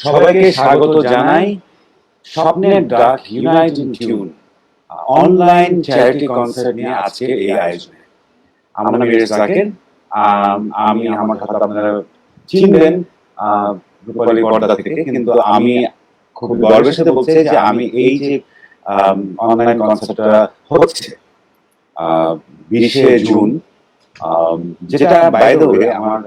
সবাইকে স্বাগত জানাই স্বপ্নের ডাক unite in tune online charity concert নিয়ে আজকের এই আয়োজনে। আমার নাম মিরাজ জাকির। আমি আমার কথা আপনারা চিনবেন রূপালী পর্দা থেকে, কিন্তু আমি খুব গর্বের সাথে বলছি যে আমি এই যে অনলাইন কনসার্টটা হচ্ছে 20শে জুন, যেটা বাই দ্য ওয়ে আমার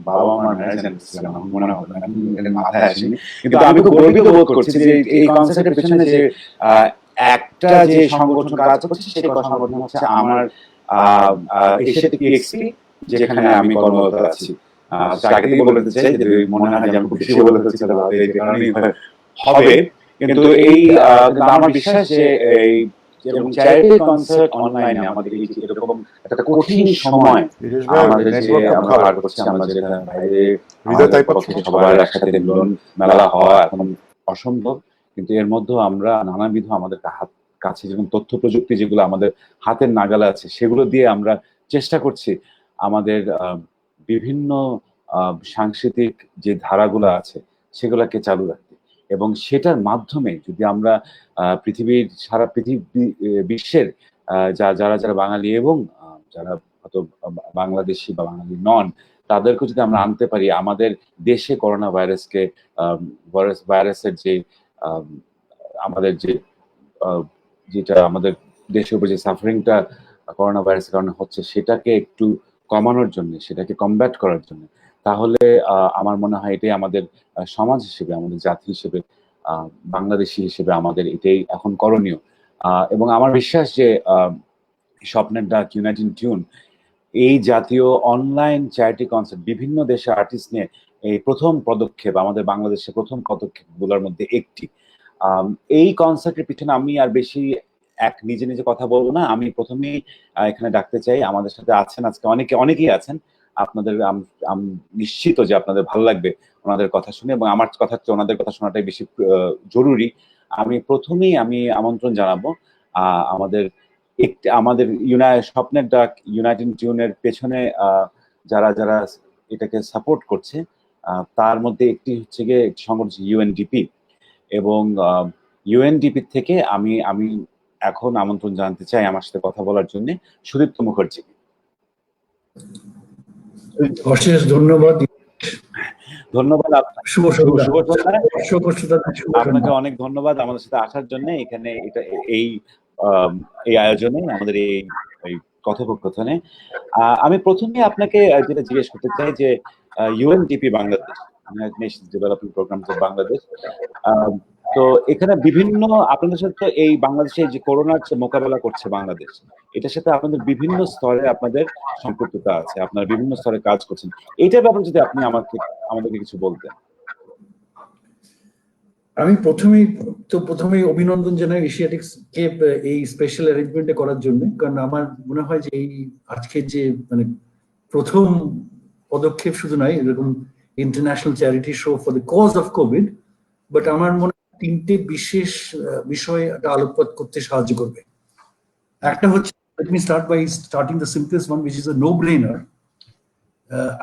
বাবা আমার ম্যারেজ অ্যানিভার্সারি, আমার মনে হবে না, এটা মাথায় আসেনি, কিন্তু আমি খুব গর্বিত বোধ করছি যে এই কনসার্টের পেছনে যে একটা যে সংগঠন কাজ করছে সেই সংগঠন হচ্ছে আমার এশিয়াটিক এক্সপি, যেখানে আমি কর্মরত আছি। আগে থেকে বলে দিতে চাই, যদি মনে হয় যে আমি খুব বেশি বলে দিচ্ছি তাহলে এই কারণেই হবে, কিন্তু এই আমার বিশ্বাস যে এই এবং চ্যারিটি কনসার্ট অনলাইনে আমাদের এই এরকম একটা কঠিন সময় আমাদের যে আমরা পার করছি, আমরা যেখানে বাইরে সবার একসাথে মিলন মেলা হওয়া এখন অসম্ভব, কিন্তু এর মধ্যে আমরা নানাবিধ আমাদের কাছে যেমন তথ্য প্রযুক্তি যেগুলো আমাদের হাতের নাগালে আছে সেগুলো দিয়ে আমরা চেষ্টা করছি আমাদের বিভিন্ন সাংস্কৃতিক যে ধারাগুলো আছে সেগুলোকে চালু রাখতে, এবং সেটার মাধ্যমে যদি আমরা পৃথিবীর সারা বিশ্বের যারা যারা বাঙালি এবং যারা হয়তো বাংলাদেশি বা বাঙালি নন তাদেরকে যদি আমরা আনতে পারি আমাদের দেশে করোনা ভাইরাসের যে আমাদের যে যেটা আমাদের দেশের উপর যে সাফারিংটা করোনা ভাইরাসের কারণে হচ্ছে সেটাকে একটু কমানোর জন্য, সেটাকে কমব্যাট করার জন্য, তাহলে আমার মনে হয় এটাই আমাদের সমাজ হিসেবে, আমাদের জাতি হিসেবে, বাংলাদেশি হিসেবে আমাদের এটাই এখন করণীয়। এবং আমার বিশ্বাস যে স্বপ্নের ডাক ইউনাইট ইন টিউন এই জাতীয় অনলাইন চ্যারিটি কনসার্ট বিভিন্ন দেশের আর্টিস্ট নিয়ে এই প্রথম পদক্ষেপ, আমাদের বাংলাদেশের প্রথম পদক্ষেপগুলোর মধ্যে একটি। এই কনসার্টের পিছনে আমি আর বেশি নিজে নিজে কথা বলবো না, আমি প্রথমেই এখানে ডাকতে চাই, আমাদের সাথে আছেন আজকে অনেকেই আছেন, আপনাদের আমি নিশ্চিত যে আপনাদের ভালো লাগবে ওনাদের কথা শুনে, এবং আমার কথা হচ্ছে ওনাদের কথা শোনাটাই বেশি জরুরি। আমি প্রথমেই আমন্ত্রণ জানাবো আমাদের স্বপ্নের ডাক ইউনাইট ইন টিউনের পেছনে যারা যারা এটাকে সাপোর্ট করছে, তার মধ্যে একটি হচ্ছে গিয়ে সংগঠন ইউএনডিপি, এবং ইউএনডিপি থেকে আমি এখন আমন্ত্রণ জানাতে চাই আমার সাথে কথা বলার জন্য সুদীপ্ত মুখার্জি। অশেষ ধন্যবাদ। ধন্যবাদ শুভ সন্ধ্যা। আপনাকে অনেক ধন্যবাদ আমাদের সাথে আসার জন্য এখানে এই আয়োজনে, আমাদের এই কথোপকথনে। আমি প্রথমে আপনাকে যেটা জিজ্ঞেস করতে চাই যে UNDP Bangladesh, United Nations development programs of Bangladesh, তো এখানে বিভিন্ন আপনাদের সাথে এই বাংলাদেশে যে করোনার মোকাবেলা করছে বাংলাদেশ, এটার সাথে আপনাদের বিভিন্ন স্তরে আপনাদের সম্পৃক্ততা আছে, আপনারা বিভিন্ন স্তরে কাজ করছেন, এইটার ব্যাপারে যদি আপনি আমাদেরকে কিছু বলতেন। আমি প্রথমেই অভিনন্দন জানাই এশিয়াটিক্সকে এই স্পেশাল অ্যারেঞ্জমেন্টে করার জন্য, কারণ আমার মনে হয় যে এই আজকের যে মানে প্রথম পদক্ষেপ শুধু নয়, এরকম international charity show for the cause of COVID, but আমার মনে হয় তিনটে বিশেষ বিষয়ে আলোকপাত করতে সাহায্য করবে। একটা হচ্ছে, let me start by starting the simplest one, which is a no-brainer.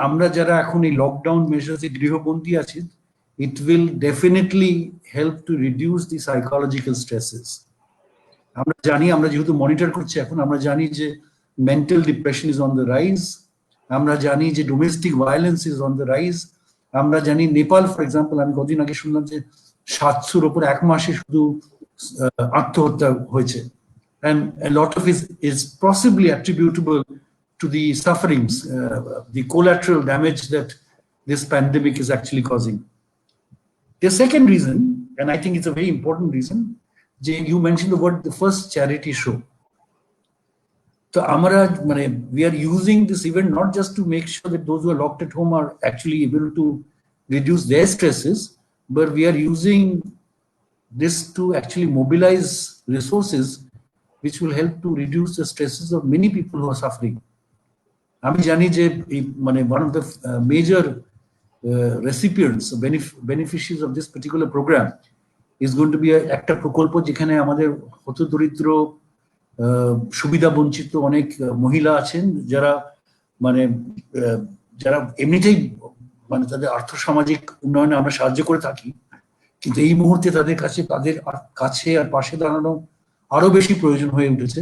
আমরা যারা এখন এই লকডাউন মেজার্সে গৃহবন্দী আছি, it will definitely help to reduce the psychological stresses. আমরা জানি, আমরা যেহেতু মনিটর করছি এখন, আমরা জানি যে mental depression is on the rise, আমরা জানি যে domestic violence is on the rise, আমরা জানি নেপাল ফর এক্সাম্পল, আমি কদিন আগে শুনলাম যে 700-র উপর এক মাসে শুধু আত্মহত্যা হয়েছে, and a lot of it is possibly attributable to the sufferings, the collateral damage that this pandemic is actually causing. The second reason, and I think it's a very important reason, you mentioned the first charity show. So Amara, we are using this event not just to make sure that those who are locked at home are actually able to reduce their stresses, but we are using this to actually mobilize resources which will help to reduce the stresses of many people who are suffering. আমি জানি যে one of the major recipients, beneficiaries of this particular program is going to be একটা প্রকল্প যেখানে আমাদের হতদরিদ্র সুবিধা বঞ্চিত অনেক মহিলা আছেন, যারা যারা এমনিতেই তাদের আর্থসামাজিক উন্নয়নে আমরা সাহায্য করে থাকি, কিন্তু এই মুহূর্তে তাদের কাছে আর পাশে দাঁড়ানো আরো বেশি প্রয়োজন হয়ে উঠেছে।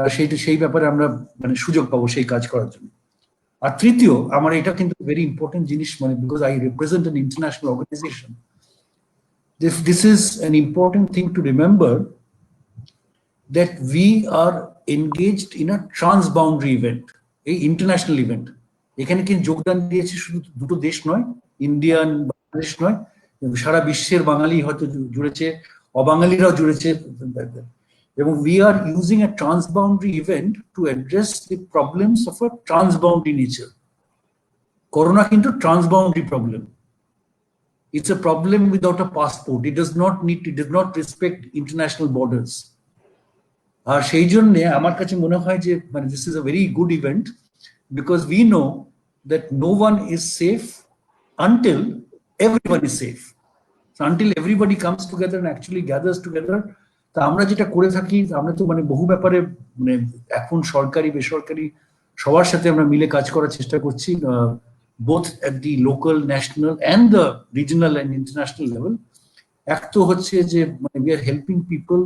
আর সেই ব্যাপারে আমরা মানে সুযোগ পাবো সেই কাজ করার জন্য। আর তৃতীয়, আমার এটা কিন্তু ভেরি ইম্পর্টেন্ট জিনিস, মানে because I represent an international organization, this is an important thing to remember, that we are engaged in a transboundary event, a international event. এখানে কিন্তু যোগদান দিয়েছে শুধু দুটো দেশ নয়, ইন্ডিয়ান বাংলাদেশ নয়, সারা বিশ্বের বাঙালি হয়তো জুড়েছে, অবাঙালিরাও জুড়েছে। এবং we are using a transboundary event to address the problems of a transboundary nature. Corona কিন্তু transboundary problem. It's a problem without a passport. It does not respect international borders. আর সেই জন্য আমার কাছে মনে হয় যে মানে this is a very good event, because we know that no one is safe until everyone is safe. So until everybody comes together and actually gathers together. তা আমরা যেটা করে থাকি, আমরা তো মানে বহু ব্যাপারে মানে এখন সরকারি বেসরকারি সবার সাথে আমরা মিলে কাজ করার চেষ্টা করছি, both at the local, national and the regional and international level. এক তো হচ্ছে যে মানে we are helping people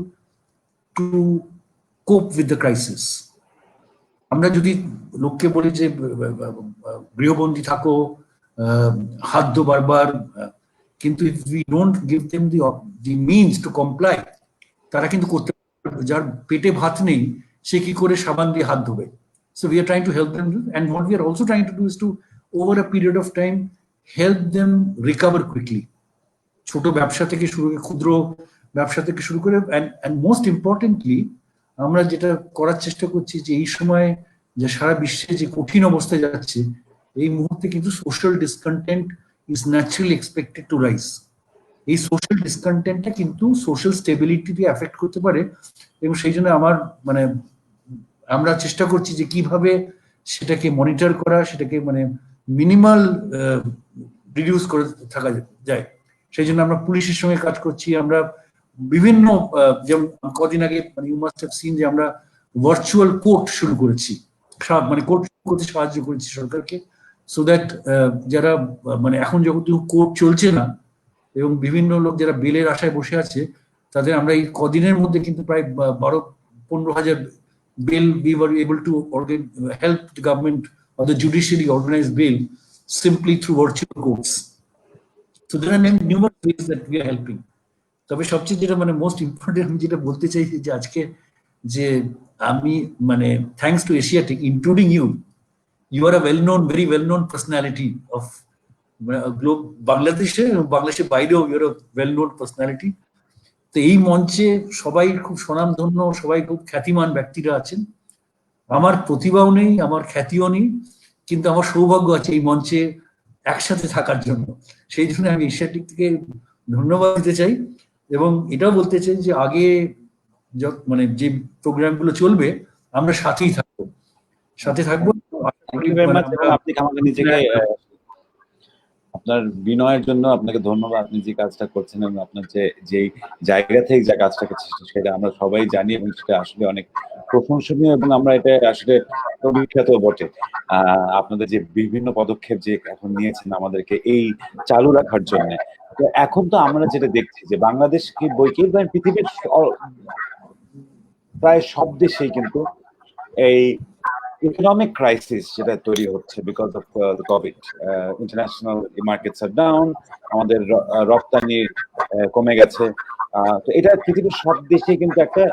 to cope with the crisis. আমরা যদি লোককে বলি যে গৃহবন্দী থাকো, হাত ধো বারবার, কিন্তু if we don't give them the means to comply, তারা কিন্তু করতে, যার পেটে ভাত নেই সে কি করে সাবান দিয়ে হাত ধোবে? So we are trying to help them, and what we are also trying to do is to, over a period of time, help them recover quickly. ছোট ব্যবসা থেকে শুরু করে, ক্ষুদ্র ব্যবসা থেকে শুরু করে, and most importantly আমরা যেটা করার চেষ্টা করছি যে এই সময় যে সারা বিশ্বে যে কঠিন অবস্থায় যাচ্ছে, এই মুহূর্তে কিন্তু social discontent is naturally expected to rise. এই সোশ্যাল ডিসকন্টেন্টটা কিন্তু সোশ্যাল স্টেবিলিটিকে এফেক্ট করতে পারে, এবং সেই জন্য আমার মানে আমরা চেষ্টা করছি যে কিভাবে সেটাকে মনিটর করা, সেটাকে মানে মিনিমাল রিডিউস করে থাকা যায়। সেই জন্য আমরা পুলিশের সঙ্গে কাজ করছি, আমরা বিভিন্ন যেমন কদিন আগে মানে ইউ মাস্ট হ্যাভ সিন যে আমরা ভার্চুয়াল কোর্ট শুরু করেছি, মানে কোর্ট করতে সাহায্য করেছি সরকারকে, সো দ্যাট যারা মানে এখন যখন কোর্ট চলছে না এবং বিভিন্ন লোক যারা বেলের আশায় বসে আছে, তাদের আমরা এই কদিনের মধ্যে কিন্তু প্রায় 12-15,000 bail we were able to help the government or the judiciary organize bail simply through virtual courts. So there are numerous ways that we are helping. তবে সবচেয়ে যেটা মানে মোস্ট ইম্পর্টেন্ট আমি যেটা বলতে চাইছি যে আজকে যে আমি মানে thanks to Asiatic, including you are a very well known personality of বাংলাদেশে এবং বাংলাদেশের বাইরেও you are a well known personality. তো এই মঞ্চে সবাই খুব স্বনামধন্য, সবাই খুব খ্যাতিমান ব্যক্তিরা আছেন। আমার প্রতিভাও নেই, আমার খ্যাতিও নেই, কিন্তু আমার সৌভাগ্য আছে এই মঞ্চে একসাথে থাকার জন্য। সেই জন্য আমি এশিয়াটিক থেকে ধন্যবাদ দিতে চাই, এবং এটাও বলতে চাই যে আগে মানে যে প্রোগ্রামগুলো চলবে আমরা সাথে থাকবো। আপনি আমাকে নিজেকে, আপনার বিনয়ের জন্য আপনাকে ধন্যবাদ। আপনি যে কাজটা করছেন এবং আপনার যেই জায়গা থেকে যে কাজটা করছেন সেটা আমরা সবাই জানি, এবং সেটা আসলে অনেক প্রশংসনীয়, এবং আমরা এটা আসলে বিখ্যাত বটে। আপনাদের যে বিভিন্ন পদক্ষেপ যে এখন নিয়েছেন আমাদেরকে এই চালু রাখার জন্য। তো এখন তো আমরা যেটা দেখছি যে বাংলাদেশ কি বইকে পৃথিবীর প্রায় সব দেশেই কিন্তু এই ইকোনমিক ক্রাইসিস যেটা তৈরি হচ্ছে because of the COVID. International markets are down, আমাদের রপ্তানি কমে গেছে। তো এটা পৃথিবীর সব দেশে কিন্তু একটা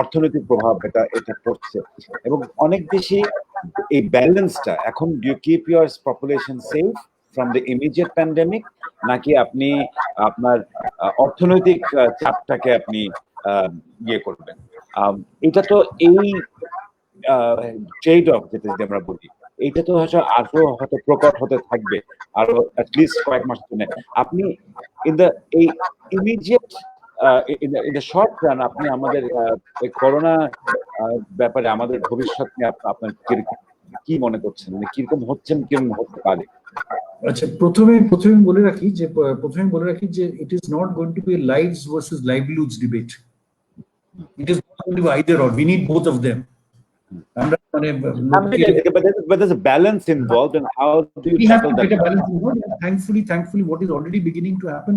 অর্থনৈতিক প্রভাব এটা পড়ছে, এবং অনেক দেশে এই ব্যালেন্সটা এখন, do you keep your population safe from the immediate pandemic, নাকি আপনি আপনার অর্থনৈতিক চাপটাকে আপনি ইয়ে করবেন? এটা তো এই ট্রেড অফ যেটা যদি আমরা বলি, এইটা তো হয়তো প্রকট হতে থাকবে আরো অ্যাটলিস্ট কয়েক মাস জন্য। আপনি এই immediate in the short run আপনি আমাদের করোনা ব্যাপারে আমাদের ভবিষ্যৎ নিয়ে আপনার কি মনে করছেন, মানে কিরকম হচ্ছেন, কিরকম হতে পারে? আচ্ছা, প্রথমে বলে রাখি যে it is not going to be lives versus livelihoods debate. It is not going to be either or, we need both of them. But there's a balance involved, and how do you tackle that? Thankfully, what is already beginning to happen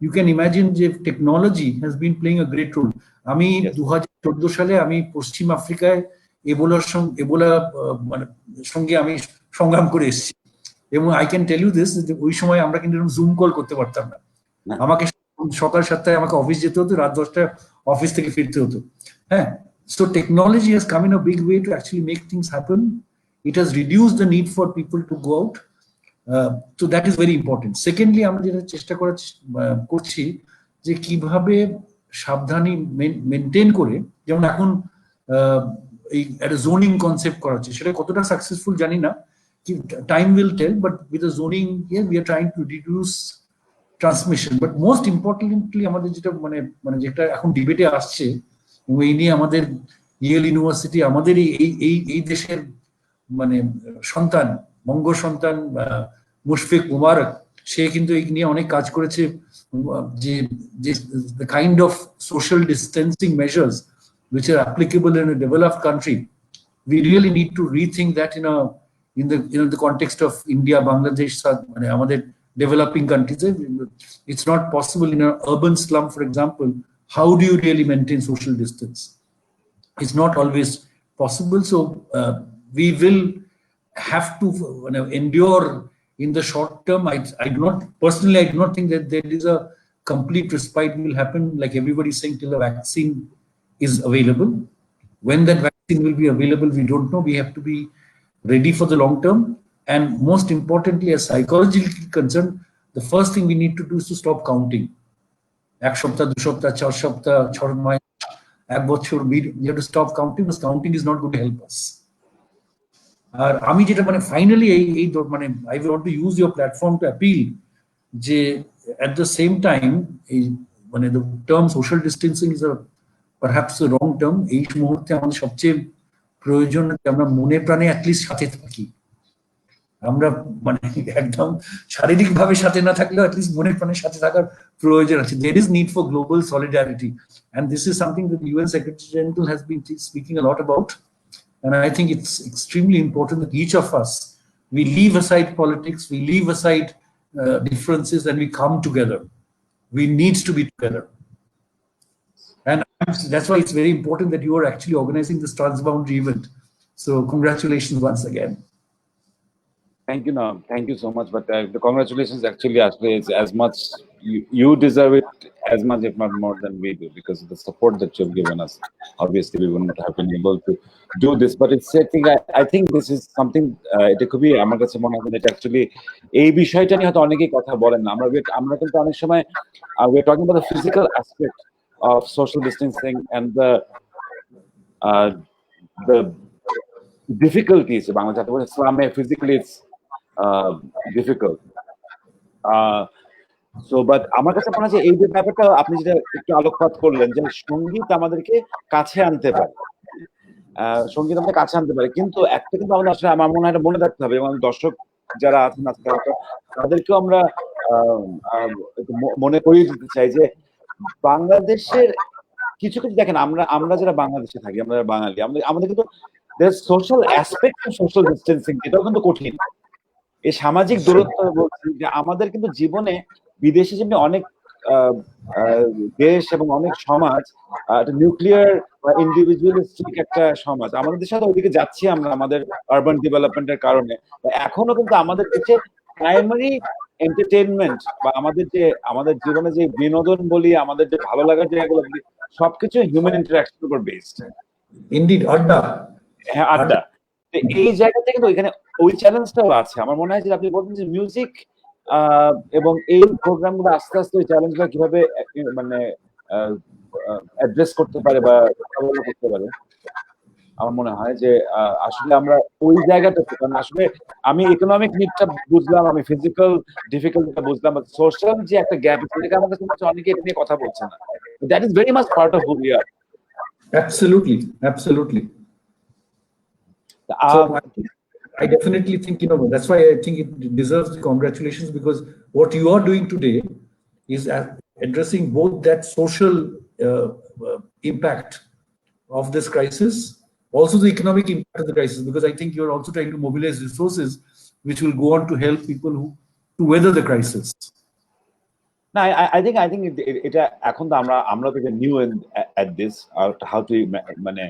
you can imagine যে technology has been playing a great role. আমি Yes. 2014 সালে আমি পশ্চিম আফ্রিকায় এবোলা মানে সঙ্গে আমি সংগ্রাম করে এসেছি, এবং I can tell you this যে ওই সময় আমরা কিন্তু জুম কল করতে পারতাম না। না। আমাকে সকাল 7টায় আমাকে অফিস যেতে হতো, রাত 10টায় অফিস থেকে ফিরতে হতো। হ্যাঁ, so technology has come in a big way to actually make things happen. It has reduced the need for people to go out. So that is very important. Secondly, আমরা যেটা চেষ্টা করছি যে কিভাবে সাবধানী মেনটেন করে, যেমন এখন এই একটা জোনিং কনসেপ্ট করা হচ্ছে, সেটা কতটা সাকসেসফুল জানি না, time will tell, but with the zoning we are trying to reduce transmission. But most importantly আমাদের যেটা মানে যেটা এখন ডিবেটে আসছে, এবং এই নিয়ে আমাদের ইয়েল ইউনিভার্সিটি, আমাদের এই দেশের মানে সন্তান, বঙ্গ সন্তান মুশফিক মুবারক, সে কিন্তু এই নিয়ে অনেক কাজ করেছে, যে the kind of social distancing measures which are applicable in a developed country, we really need to rethink that in the context of India, Bangladesh, মানে আমাদের developing countries. It's not possible in an urban slum, for example. How do you really maintain social distance? It's not always possible. So we will have to endure in the short term. I do not think that there is a complete respite will happen, like everybody is saying, till the vaccine is available. When that vaccine will be available, we don't know. We have to be ready for the long term. And most importantly, as psychologically concerned, the first thing we need to do is to stop counting. এক সপ্তাহ, 2 সপ্তাহ, 4 সপ্তাহ, 6 মাস, 1 বছর, we have to stop counting, because counting is not going to help us. আর আমি যেটা finally এই মানে I want to use your platform to appeal, যে at the same time এই the term social distancing is a perhaps a wrong term. এই মুহূর্তে আমাদের সবচেয়ে প্রয়োজন যে আমরা মনে প্রাণে অ্যাটলিস্ট সাথে থাকি। আমরা একদম শারীরিকভাবে সাথে না থাকলেও অ্যাটলিস্ট মনে প্রাণে সাথে থাকার প্রয়োজন আছে। There is need for global solidarity, and this is something that the UN Secretary General has been speaking a lot about. And I think it's extremely important that each of us, we leave aside politics, we leave aside differences, and we come together. We need to be together. And that's why it's very important that you are actually organizing this transboundary event. So congratulations once again. Thank you, Noam. Thank you so much. But the congratulations actually is as much, you deserve it as much, if not more than we do, because of the support that you've given us. Obviously, we would not have been able to do this. But it's I think this is something, এটা খুবই আমার কাছে মনে হয় এটা actually এই বিষয়টা নিয়ে হয়তো অনেকেই কথা বলেন না। আমরা কিন্তু অনেক সময় we're talking about the physical aspect of social distancing and the difficulties. Bangladesh physically it's difficult. So but আমার কাছে মনে হয় এই যে ব্যাপারটা আপনি যেটা একটু আলোকপাত করলেন, যে সঙ্গীত আমাদেরকে কাছে আনতে পারে, কিন্তু একটা কিন্তু আমাদের আসলে আমার মনে হয় মনে রাখতে হবে, এবং দর্শক যারা আছেন আজকে তাদেরকেও আমরা মনে করিয়ে দিতে চাই যে বাংলাদেশের কিছু দেখেন, আমরা যারা বাংলাদেশে থাকি, আমরা বাঙালি, আমাদের কিন্তু social aspect of social distancing, এটাও কিন্তু কঠিন। এই সামাজিক দূরত্ব বলছি যে আমাদের কিন্তু জীবনে, বিদেশে যেমনি অনেক দেশ এবং অনেক সমাজ একটা নিউক্লিয়ার বা ইন্ডিভিজুয়ালিস্টিক একটা সমাজ, আমাদের দেশে ওইদিকে যাচ্ছি আমরা আমাদের আরবান ডেভেলপমেন্টের কারণে। এখনো কিন্তু আমাদের দেশে প্রাইমারি এন্টারটেইনমেন্ট বা আমাদের জীবনে যে বিনোদন বলি, আমাদের যে ভালো লাগার জায়গাগুলো বলি, সবকিছু হিউম্যান ইন্টারাকশন উপর বেসড। ইনডিড, আড্ডা। হ্যাঁ, আড্ডা। এই জায়গাতে কিন্তু এখানে ওই চ্যালেঞ্জটাও আছে। আমার মনে হয় যে আপনি বলছেন যে মিউজিক এবং এই প্রোগ্রামগুলো আস্তে আস্তে ওই চ্যালেঞ্জগুলো কিভাবে অ্যাড্রেস করতে পারে বা মোকাবিলা করতে পারে। আমার মনে হয় যে আসলে আমরা ওই জায়গাটাতে, কারণ আসলে আমি ইকোনমিক নিডটা বুঝলাম, আমি ফিজিক্যাল ডিফিকাল্টিটা বুঝলাম, বাট সোশ্যাল যে একটা গ্যাপ, সেটাকে আমার কাছে অনেকে এটা নিয়ে কথা বলছে না। That is very much part of who we are. Absolutely. So I definitely think, that's why I think it deserves the congratulations, because what you are doing today is addressing both that social impact of this crisis, also the economic impact of the crisis, because I think you're also trying to mobilize resources which will go on to help people to weather the crisis. না, I think এটা এখন তো আমরা তো new at this, how to মানে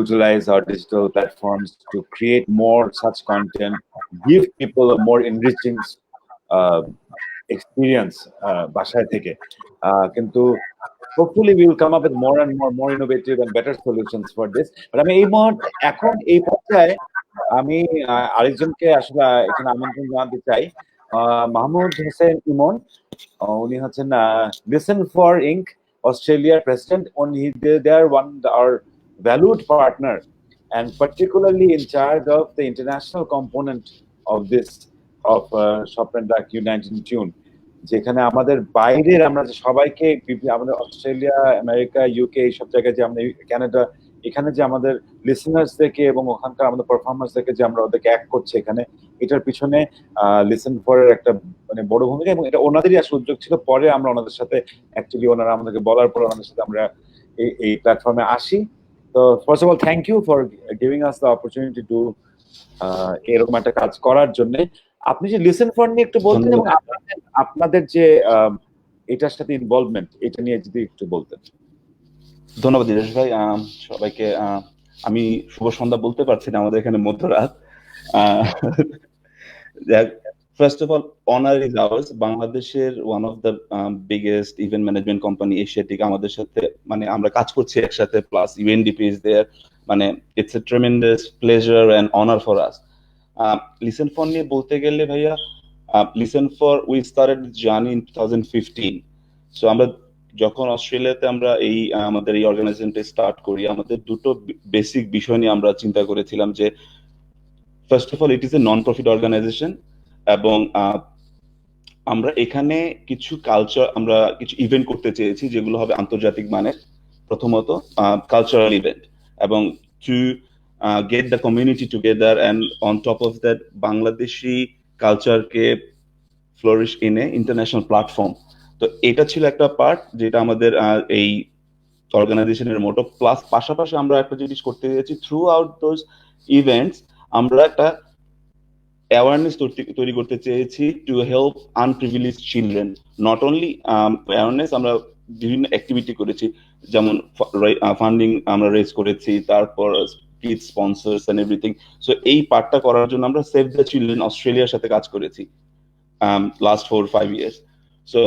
utilize our digital platforms to create more such content, give people a more enriching uh, experience বাসায় থেকে, কিন্তু hopefully we will come up with more innovative and better solutions for this. But আমি এই মুহূর্তে এখন এই পর্যায়ে আমি আরেকজনকে আসলে এখানে আমন্ত্রণ জানাতে চাই, মাহমুদ হোসেন ইমন। উনি হচ্ছেন লিসেন ফর ইনক অস্ট্রেলিয়ার president. they are our valued partner and particularly in charge of the international component of this of Shop and Dark U19 Tune, যেখানে আমাদের বাইরের আমরা যে সবাইকে আমাদের অস্ট্রেলিয়া, আমেরিকা, ইউকে এইসব জায়গায় যে আমরা, কানাডা, এখানে যে আমাদের লিসেনার্স থেকে এবং ওখানকার আমাদের পারফরমেন্স থেকে যে আমরা ওদেরকে এক করছি এখানে, এটার পিছনে লিসেন ফর এর একটা মানে বড় ভূমিকা, এবং এটা ওনাদেরই আসলে উদ্যোগ ছিল। পরে আমরা ওনাদের সাথে অ্যাকচুয়ালি ওনারা আমাদেরকে বলার পর ওনাদের সাথে আমরা এই প্ল্যাটফর্মে আসি। তো first of all thank you for giving us the opportunity to এরকম একটা কাজ করার জন্য। আপনি যে লিসেন ফর নিয়ে একটু বলতেন এবং আপনাদের যে এটার সাথে ইনভলভমেন্ট, এটা নিয়ে যদি একটু বলতেন। ধন্যবাদ নীরজ ভাই। সবাইকে আমি শুভ সন্ধ্যা বলতে পারছি না, আমাদের এখানে মধ্যরাত। First of all, honour is ours. বাংলাদেশের one of the biggest event management company Asiatic আমাদের সাথে, মানে আমরা কাজ করছি একসাথে, প্লাস ইউএনডিপি ইজ দেয়ার। মানে it's a tremendous pleasure and honour for us. Listen for নিয়ে বলতে গেলে ভাইয়া, listen for we started journey in 2015। So আমরা যখন অস্ট্রেলিয়াতে আমরা এই আমাদের এই অর্গানাইজেশনটা স্টার্ট করি, আমাদের দুটো বেসিক বিষয় নিয়ে আমরা চিন্তা করেছিলাম যে first of all it is a non profit organization, এবং আমরা এখানে কিছু কালচার, আমরা কিছু ইভেন্ট করতে চেয়েছি যেগুলো হবে আন্তর্জাতিক মানের, প্রথমত কালচারাল ইভেন্ট, এবং to get the community together, and on top of that Bangladeshi কালচারকে flourish in a international platform. তো এটা ছিল একটা পার্ট যেটা আমাদের এই অর্গানাইজেশনের মোটো। প্লাস পাশাপাশি আমরা একটা জিনিস করতে চেয়েছি, থ্রু আউট দোজ ইভেন্টস আমরা একটা অ্যাওয়ারনেস তৈরি করতে চেয়েছি to help unprivileged children. Not only awareness, আমরা বিভিন্ন অ্যাক্টিভিটি করেছি, যেমন ফান্ডিং আমরা রেজ করেছি, তারপর kids sponsors and everything. So এই পার্টটা করার জন্য আমরা সেভ দ্য চিলড্রেন অস্ট্রেলিয়ার সাথে কাজ করেছি last 4-5 years. So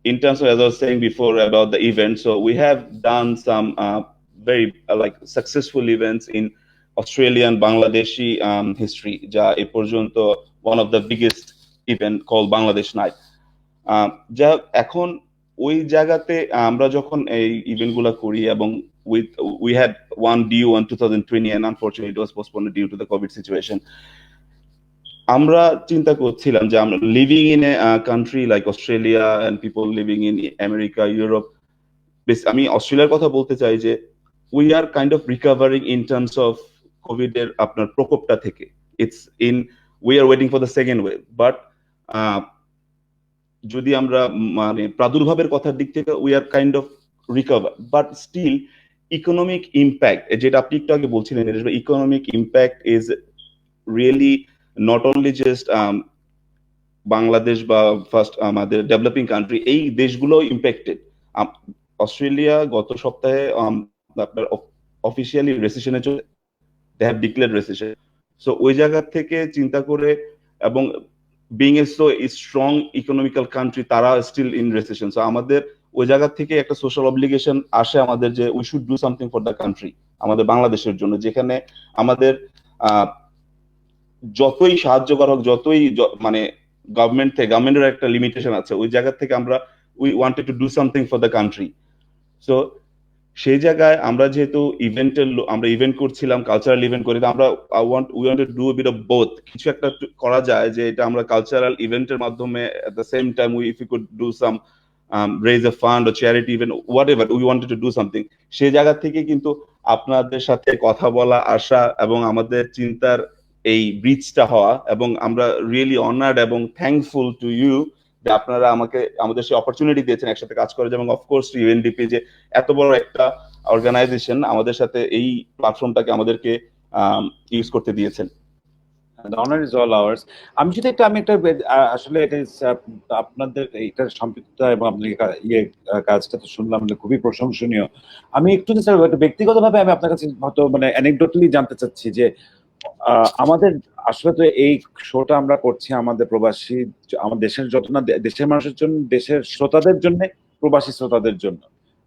in terms of, as I was saying before about the event, so we have done some very like successful events in Australian Bangladeshi history. Ja e porjonto one of the biggest event called Bangladesh Night. Ja ekhon ওই জায়গাতে আমরা যখন এই event গুলা করি, এবং we had one due in 2020 and unfortunately it was postponed due to the COVID situation. আমরা চিন্তা করছিলাম যে আমরা living in a country like Australia and people living in America, Europe, আমি অস্ট্রেলিয়ার কথা বলতে চাই যে we are kind of recovering in terms of COVID এর আপনার প্রকোপটা থেকে। It's in we are waiting for the second wave, but যদি আমরা মানে প্রাদুর্ভাবের কথার দিক থেকে we are kind of recover, but still economic impact, যেটা আপনি একটু আগে বলছিলেন, economic impact is really not only just Bangladesh বা ফার্স্ট আমাদের ডেভেলপিং কান্ট্রি, এই দেশগুলো ইম্প্যাক্টেড। অস্ট্রেলিয়া গত সপ্তাহে আপনার অফিসিয়ালি রেসিশনে চলে, they have declared rescission. So ওই জায়গা থেকে চিন্তা করে, এবং being a so strong economical country, তারা স্টিল ইন রেসিশন। সো আমাদের ওই জায়গা থেকে একটা সোশ্যাল অব্লিগেশন আসে আমাদের যে we should do something for the country, আমাদের বাংলাদেশের জন্য, যেখানে আমাদের যতই সাহায্য করা হোক, যতই মানে গভর্নমেন্টের একটা লিমিটেশন আছে, ওই জায়গা থেকে আমরা we wanted to do something for the country. So সেই জায়গায় আমরা যেহেতু আমরা ইভেন্ট করছিলাম, কালচারাল ইভেন্ট করি, আমরা we want to do a bit of both. কিছু একটা করা যায় যে এটা আমরা কালচারাল ইভেন্টের মাধ্যমে at the same time if you could do some raise a fund or charity event, whatever, we wanted to do something. সেই জায়গা থেকে কিন্তু আপনাদের সাথে কথা বলা, আসা, এবং আমাদের চিন্তার এই ব্রিজটা হওয়া, এবং আমরা রিয়েলি অনার্ড এবং থ্যাঙ্কফুল টু ইউ যে আপনারা আমাদের সেই অপরচুনিটি দিয়েছেন একসাথে কাজ করার, এবং অফকোর্স ইউএনডিপি যে এত বড় একটা অর্গানাইজেশন আমাদের সাথে এই প্ল্যাটফর্মটাকে আমাদেরকে ইউজ করতে দিয়েছেন। The honor is all ours. আমি যদি একটা আসলে এটা আপনাদের এটা সম্পৃক্ততা এবং আপনাদের কাজটা তো শুনলাম যে খুবই প্রশংসনীয়। আমি একটু স্যার একটু ব্যক্তিগতভাবে আমি আপনার কাছে হয়তো মানে অ্যানেকডোটালি জানতে চাচ্ছি যে আমাদের আসলে তো এই শোটা আমরা করছি আমাদের প্রবাসী আমাদের দেশের যত না দেশের মানুষের জন্য, দেশের শ্রোতাদের জন্য, প্রবাসী শ্রোতাদের জন্য।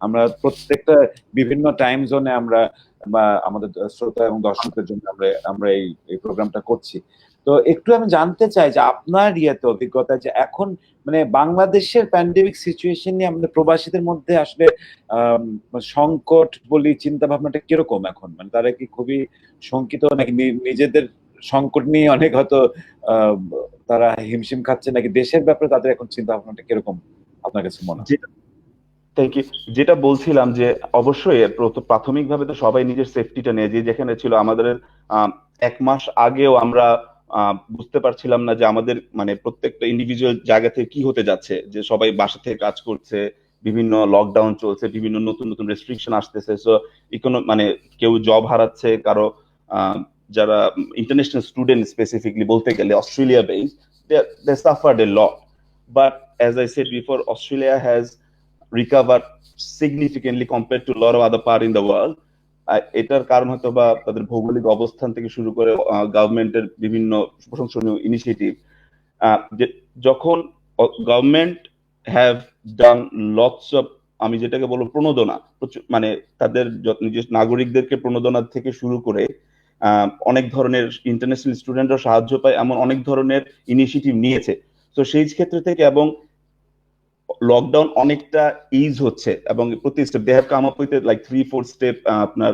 আমরা প্রত্যেকটা বিভিন্ন টাইম জোনে আমরা বা আমাদের শ্রোতা এবং দর্শকদের জন্য আমরা এই প্রোগ্রামটা করছি। তো একটু আমি জানতে চাই যে আপনার ইয়েতে অভিজ্ঞতা যে এখন মানে বাংলাদেশের প্যান্ডেমিক সিচুয়েশন নিয়ে আমাদের প্রবাসীদের মধ্যে আসলে সংকট বলি চিন্তা ভাবনাটা কিরকম এখন, মানে তারা কি খুবই শঙ্কিত নাকি নিজেদের সংকট নিয়ে অনেক হয়তো তারা হিমশিম খাচ্ছে, নাকি দেশের ব্যাপারে তাদের এখন চিন্তা ভাবনাটা কিরকম আপনার কাছে মনে হয়? Thank you. যেটা বলছিলাম যে অবশ্যই প্রাথমিকভাবে তো সবাই নিজের সেফটিটা নিয়ে, যে যেখানে ছিল আমাদের 1 মাস আগেও আমরা বুঝতে পারছিলাম না যে আমাদের মানে প্রত্যেকটা ইন্ডিভিজুয়াল জায়গা থেকে কি হতে যাচ্ছে, যে সবাই বাসা থেকে কাজ করছে, বিভিন্ন লকডাউন চলছে, বিভিন্ন নতুন নতুন রেস্ট্রিকশন আসতেছে। সো মানে কেউ জব হারাচ্ছে, কারো যারা ইন্টারন্যাশনাল স্টুডেন্ট স্পেসিফিকলি বলতে গেলে Australia based, they suffered a lot. But as I said before, Australia has recovered significantly compared to a lot of other part in the world. এটার কারণ হয়তো বা তাদের ভৌগোলিক অবস্থান থেকে শুরু করে গভর্নমেন্টের বিভিন্ন প্রশংসনীয় ইনিশিয়েটিভ। যখন government have done lots of, আমি যেটাকে বলবো প্রণোদনা, মানে তাদের নিজের নাগরিকদেরকে প্রণোদনা থেকে শুরু করে অনেক ধরনের ইন্টারন্যাশনাল স্টুডেন্টরা সাহায্য পায়, এমন অনেক ধরনের ইনিশিয়েটিভ নিয়েছে। তো সেই ক্ষেত্র থেকে এবং লকডাউন অনেকটা ইজ হচ্ছে এবং প্রতি step they have come up with like 3-4 step আপনার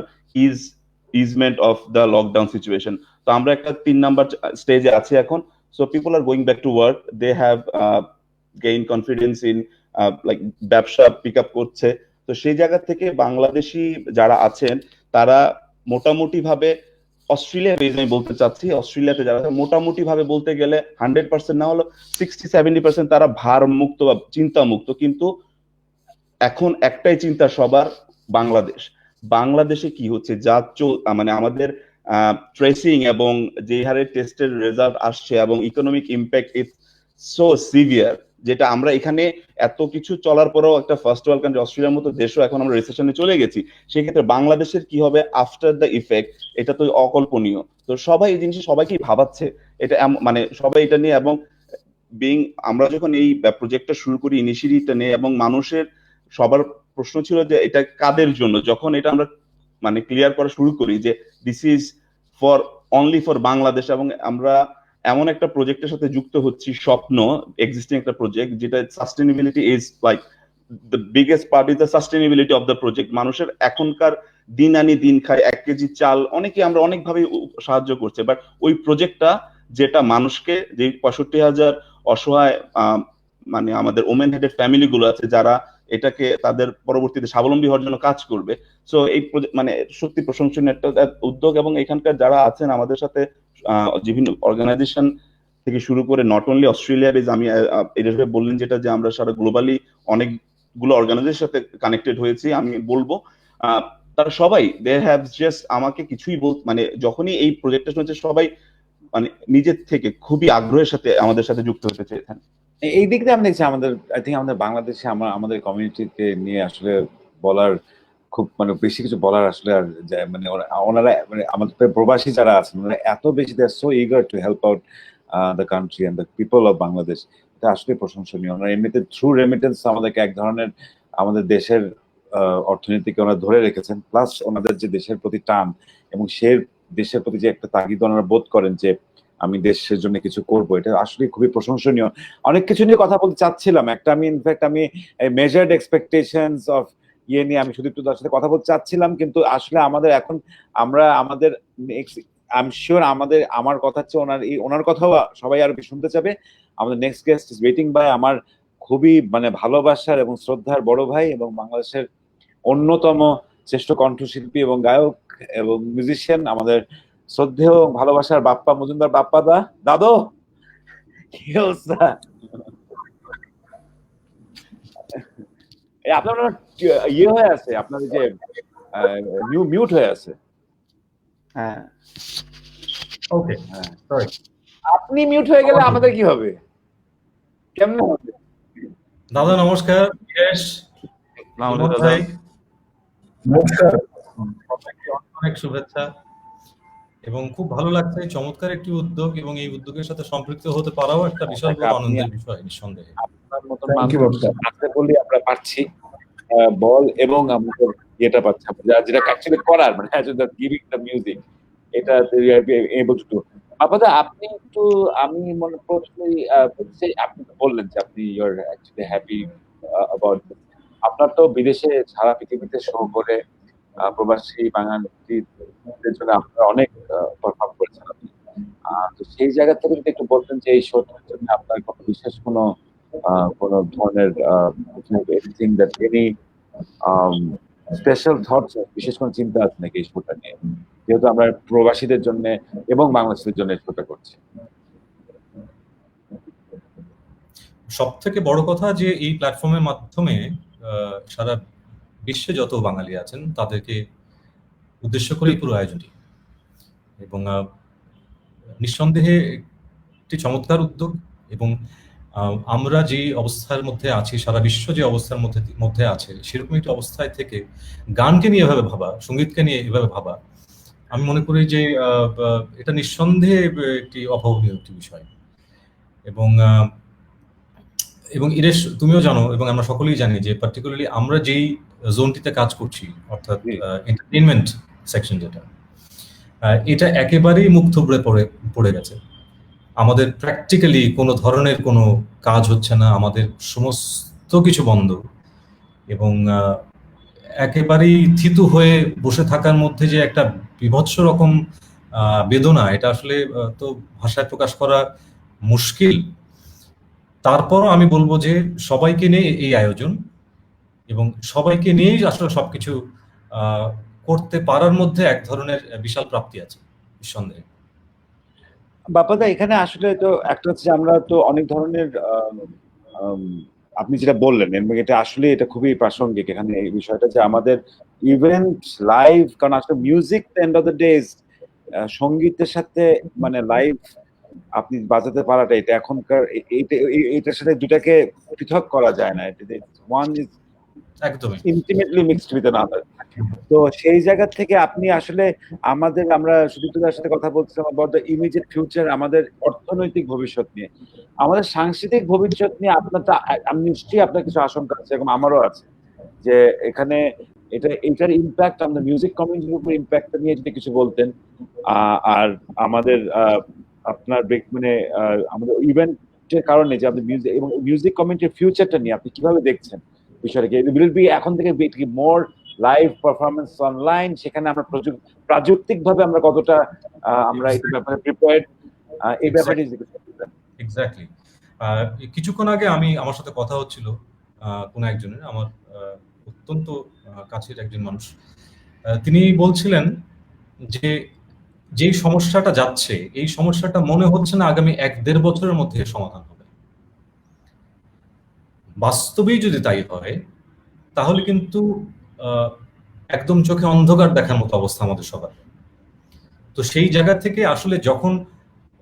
easement of the lockdown situation. তো আমরা একটা 3 নাম্বার স্টেজে আছি এখন। So people are going back to work, they have gain confidence in like ব্যবসা পিক আপ করছে। তো সেই জায়গা থেকে বাংলাদেশি যারা আছেন তারা মোটামুটি ভাবে অস্ট্রেলিয়া বেজ আমি বলতে চাচ্ছি, অস্ট্রেলিয়াতে যারা মোটামুটি ভাবে বলতে গেলে 100% না হলো 60-70% তারা ভার মুক্ত বা চিন্তা মুক্ত। কিন্তু এখন একটাই চিন্তা সবার, বাংলাদেশ। বাংলাদেশে কি হচ্ছে যা মানে আমাদের ট্রেসিং এবং যে হারে টেস্টের রেজাল্ট আসছে এবং economic impact is so severe, যেটা আমরা এখানে এত কিছু চলার পরেও একটা ফার্স্ট ওয়ার্ল্ড কান্ট্রি অস্ট্রেলিয়ার মতো দেশও এখন আমরা রিসেশনে চলে গেছি। সেক্ষেত্রে বাংলাদেশের কি হবে আফটার দ্য ইফেক্ট, এটা তো অকল্পনীয়। তো সবাই এই জিনিস সবাইকেই ভাবাচ্ছে, এটা মানে সবাই এটা নিয়ে। এবং আমরা যখন এই প্রজেক্টটা শুরু করি ইনিশিয়েটিভটা নিয়ে, এবং মানুষের সবার প্রশ্ন ছিল যে এটা কাদের জন্য, যখন এটা আমরা মানে ক্লিয়ার করা শুরু করি যে this is for only for Bangladesh, এবং আমরা এমন একটা প্রজেক্টের সাথে যুক্ত হচ্ছি, স্বপ্ন এক্সিস্টিং একটা প্রজেক্ট, যেটা sustainability is like the biggest part is the sustainability of the project. মানুষের এখনকার দিন আনি দিন খায়, 1 কেজি চাল অনেকে আমরা অনেকভাবে সাহায্য করছে, বাট ওই প্রজেক্টটা যেটা মানুষকে, যে 65,000 অসহায় মানে আমাদের ওমেন হেডেড ফ্যামিলি গুলো আছে যারা এটাকে তাদের পরবর্তীতে স্বাবলম্বী হওয়ার জন্য কাজ করবে। সো এই মানে সত্যি প্রশংসনীয় একটা উদ্যোগ। এবং এখানকার যারা আছেন আমাদের সাথে বিভিন্ন অর্গানাইজেশন থেকে শুরু করে, নট অনলি অস্ট্রেলিয়া বেজ, আমি এটা বললেন যেটা যে আমরা সারা গ্লোবালি অনেকগুলো অর্গানাইজেশনের সাথে কানেক্টেড হয়েছি, আমি বলবো তারা সবাই দে হ্যাভ জাস্ট আমাকে কিছুই মানে যখনই এই প্রজেক্টটা শুনেছে সবাই মানে নিজের থেকে খুবই আগ্রহের সাথে আমাদের সাথে যুক্ত হতে চেয়েছেন। এই দিক দিয়ে আমি দেখছি আমাদের আই থিঙ্ক আমাদের বাংলাদেশে আমাদের কমিউনিটিকে নিয়ে আসলে বলার খুব মানে বেশি কিছু বলার আসলে আর মানে ওনারা মানে আমাদের প্রবাসী যারা আছেন ওনারা এত বেশি they are so eager to help out the country and the people of Bangladesh. এটা আসলে প্রশংসনীয়। ওনারা এমনিতে থ্রু রেমিটেন্স আমাদেরকে এক ধরনের আমাদের দেশের অর্থনীতিকে ওনারা ধরে রেখেছেন, প্লাস ওনাদের যে দেশের প্রতি টান এবং সে দেশের প্রতি যে একটা তাগিদ ওনারা বোধ করেন যে আমি দেশের জন্য কিছু করব, এটা আসলে খুবই প্রশংসনীয়। অনেক কিছু নিয়ে কথা বলতে চাচ্ছিলাম, একটা আমি ইনফ্যাক্ট আমি মেজার্ড এক্সপেকটেশনস অফ ইয়ে নিয়ে আমি শুধু একটু তার সাথে কথা বলতে চাচ্ছিলাম, কিন্তু আসলে আমাদের এখন আমরা আমাদের আই এম শিওর আমার কথা হচ্ছে ওনার কথাও সবাই আরো শুনতে চাবে। আমাদের next guest is waiting by, আমার খুবই মানে ভালোবাসার এবং শ্রদ্ধার বড় ভাই এবং বাংলাদেশের অন্যতম শ্রেষ্ঠ কণ্ঠশিল্পী এবং গায়ক এবং মিউজিশিয়ান, আমাদের শ্রদ্ধেয় ভালোবাসার বাপ্পা মজুমদার। বাপ্পা দাদু কি অবস্থা? আপনার ইয়ে হয়ে আছে, আপনার যে মিউট হয়ে আছে। হ্যাঁ ওকে, হ্যাঁ। সরি। আপনি মিউট হয়ে গেলে আমাদের কি হবে? কেমনে হবে? দাদা নমস্কার, বিরেশ, বিমল দাদা। ভাই, নমস্কার। সবাইকে অনেক অনেক শুভেচ্ছা এবং খুব ভালো লাগছে। চমৎকার একটি উদ্যোগ এবং এই উদ্যোগের সাথে সম্পৃক্ত হতে পারাও একটা বিশাল বড় আনন্দের বিষয় নিঃসন্দেহে। আপনার মতন Thank you, মানুষ Bapta. আছে বলে আমরা পাচ্ছি বল এবং আমাদের ইয়েটা পাচ্ছি, যেটা অ্যাকচুয়ালি করার মানে গিভিং দ্য মিউজিক, এটা এবল টু ডু। আপাতত আপনি একটু, আমি মনে প্রথমেই আপনি তো বললেন যে আপনি ইউর অ্যাকচুয়ালি হ্যাপি অ্যাবাউট, আপনার তো বিদেশে সারা পৃথিবীতে শো করে প্রবাসী বাঙালিদের জন্য আপনারা অনেক পারফর্ম করেছেন আপনি। তো সেই জায়গা থেকে যদি একটু বলতেন যে এই শোটার জন্য আপনার কোনো বিশেষ কোনো ধরনের anything that any special thoughts, বিশেষ কোনো চিন্তা আছে নাকি এই শোটা নিয়ে, যেহেতু আমরা প্রবাসীদের জন্য এবং বাংলাদেশের জন্য এই শোটা করছি? সব থেকে বড় কথা যে এই প্ল্যাটফর্মের মাধ্যমে সারা বিশ্বে যত বাঙালি আছেন তাদেরকে উদ্দেশ্য করে পুরো আয়োজনটি, এবং নিঃসন্দেহে একটি চমৎকার উদ্যোগ। এবং আমরা যে অবস্থার মধ্যে আছি, সারা বিশ্ব যে অবস্থার মধ্যে আছে, সেরকম একটি অবস্থায় থেকে গানকে নিয়ে এভাবে ভাবা, সঙ্গীতকে নিয়ে এভাবে ভাবা, আমি মনে করি যে এটা নিঃসন্দেহে একটি অভাবনীয় একটি বিষয়। এবং এবং ইরেশ, তুমিও জানো এবং আমরা সকলেই জানি যে পার্টিকুলারলি আমরা যেই জোনটিতে কাজ করছি, অর্থাৎ এন্টারটেইনমেন্ট সেকশন, যেটা এটা একেবারেই মুখ থুবড়ে পড়ে গেছে। আমাদের প্র্যাকটিক্যালি কোনো ধরনের কোনো কাজ হচ্ছে না, আমাদের সমস্ত কিছু বন্ধ, এবং একেবারেই থিতু হয়ে বসে থাকার মধ্যে যে একটা বিভৎস রকম বেদনা, এটা আসলে তো ভাষায় প্রকাশ করা মুশকিল। তারপরও আমি বলবো যে সবাইকে নিয়ে এই আয়োজন, এবং সবাইকে নিয়েই আসলে সবকিছু করতে পারার মধ্যে এক ধরনের বিশাল প্রাপ্তি আছে নিঃসন্দেহে। বাপাদা, এখানে আসলে তো একটা হচ্ছে যে আমরা তো অনেক ধরনের আপনি যেটা বললেন এটা আসলে এটা খুবই প্রাসঙ্গিক এখানে এই বিষয়টা, যে আমাদের ইভেন্ট লাইভ, কারণ আসলে music end of the days সঙ্গীতের সাথে মানে লাইভ আপনি বাজাতে পারাটা, এটা এখনকার এটার সাথে দুটাকে পৃথক করা যায় না। ওয়ান ইজ একদমই ইন্টিমেটলি মিক্সড উইথ আনাদার। তো সেই জায়গা থেকে আপনি আসলে আমরা সুদীপ্তদার সাথে কথা বলছিলাম অ্যাবাউট দ্য ইমিডিয়েট ফিউচার, আমাদের অর্থনৈতিক ভবিষ্যৎ নিয়ে, আমাদের সাংস্কৃতিক ভবিষ্যৎ নিয়ে আমি নিশ্চয়ই আপনার কিছু আশঙ্কা আছে, এবং আমারও আছে, যে এখানে এটার ইম্প্যাক্ট আমাদের মিউজিক কমিউনিটির উপর ইম্প্যাক্ট নিয়ে যদি কিছু বলতেন। আর আমাদের আপনার মানে আমাদের ইভেন্টের কারণে যে আমাদের মিউজিক এবং মিউজিক কমিউনিটির ফিউচারটা নিয়ে আপনি কিভাবে দেখছেন বিষয়টাকে? উইল বি এখন থেকে মোর লাইভ পারফরমেন্স অনলাইন, সেখানে আমরা প্রাযুক্তিক ভাবে আমরা কতটা আমরা এই ব্যাপারে প্রিপেয়ার্ড, এই ব্যাপারে এক্স্যাক্টলি। কিছুক্ষণ আগে আমার সাথে কথা হচ্ছিল কোন একজনের, আমার অত্যন্ত কাছের একজন মানুষ, তিনি বলছিলেন যে যেই সমস্যাটা যাচ্ছে, এই সমস্যাটা মনে হচ্ছে না আগামী 1-1.5 বছরের মধ্যে সমাধান হবে। বাস্তবেই যদি তাই হয় তাহলে কিন্তু একদম চোখে অন্ধকার দেখার মতো অবস্থা আমাদের সবার। তো সেই জায়গা থেকে আসলে যখন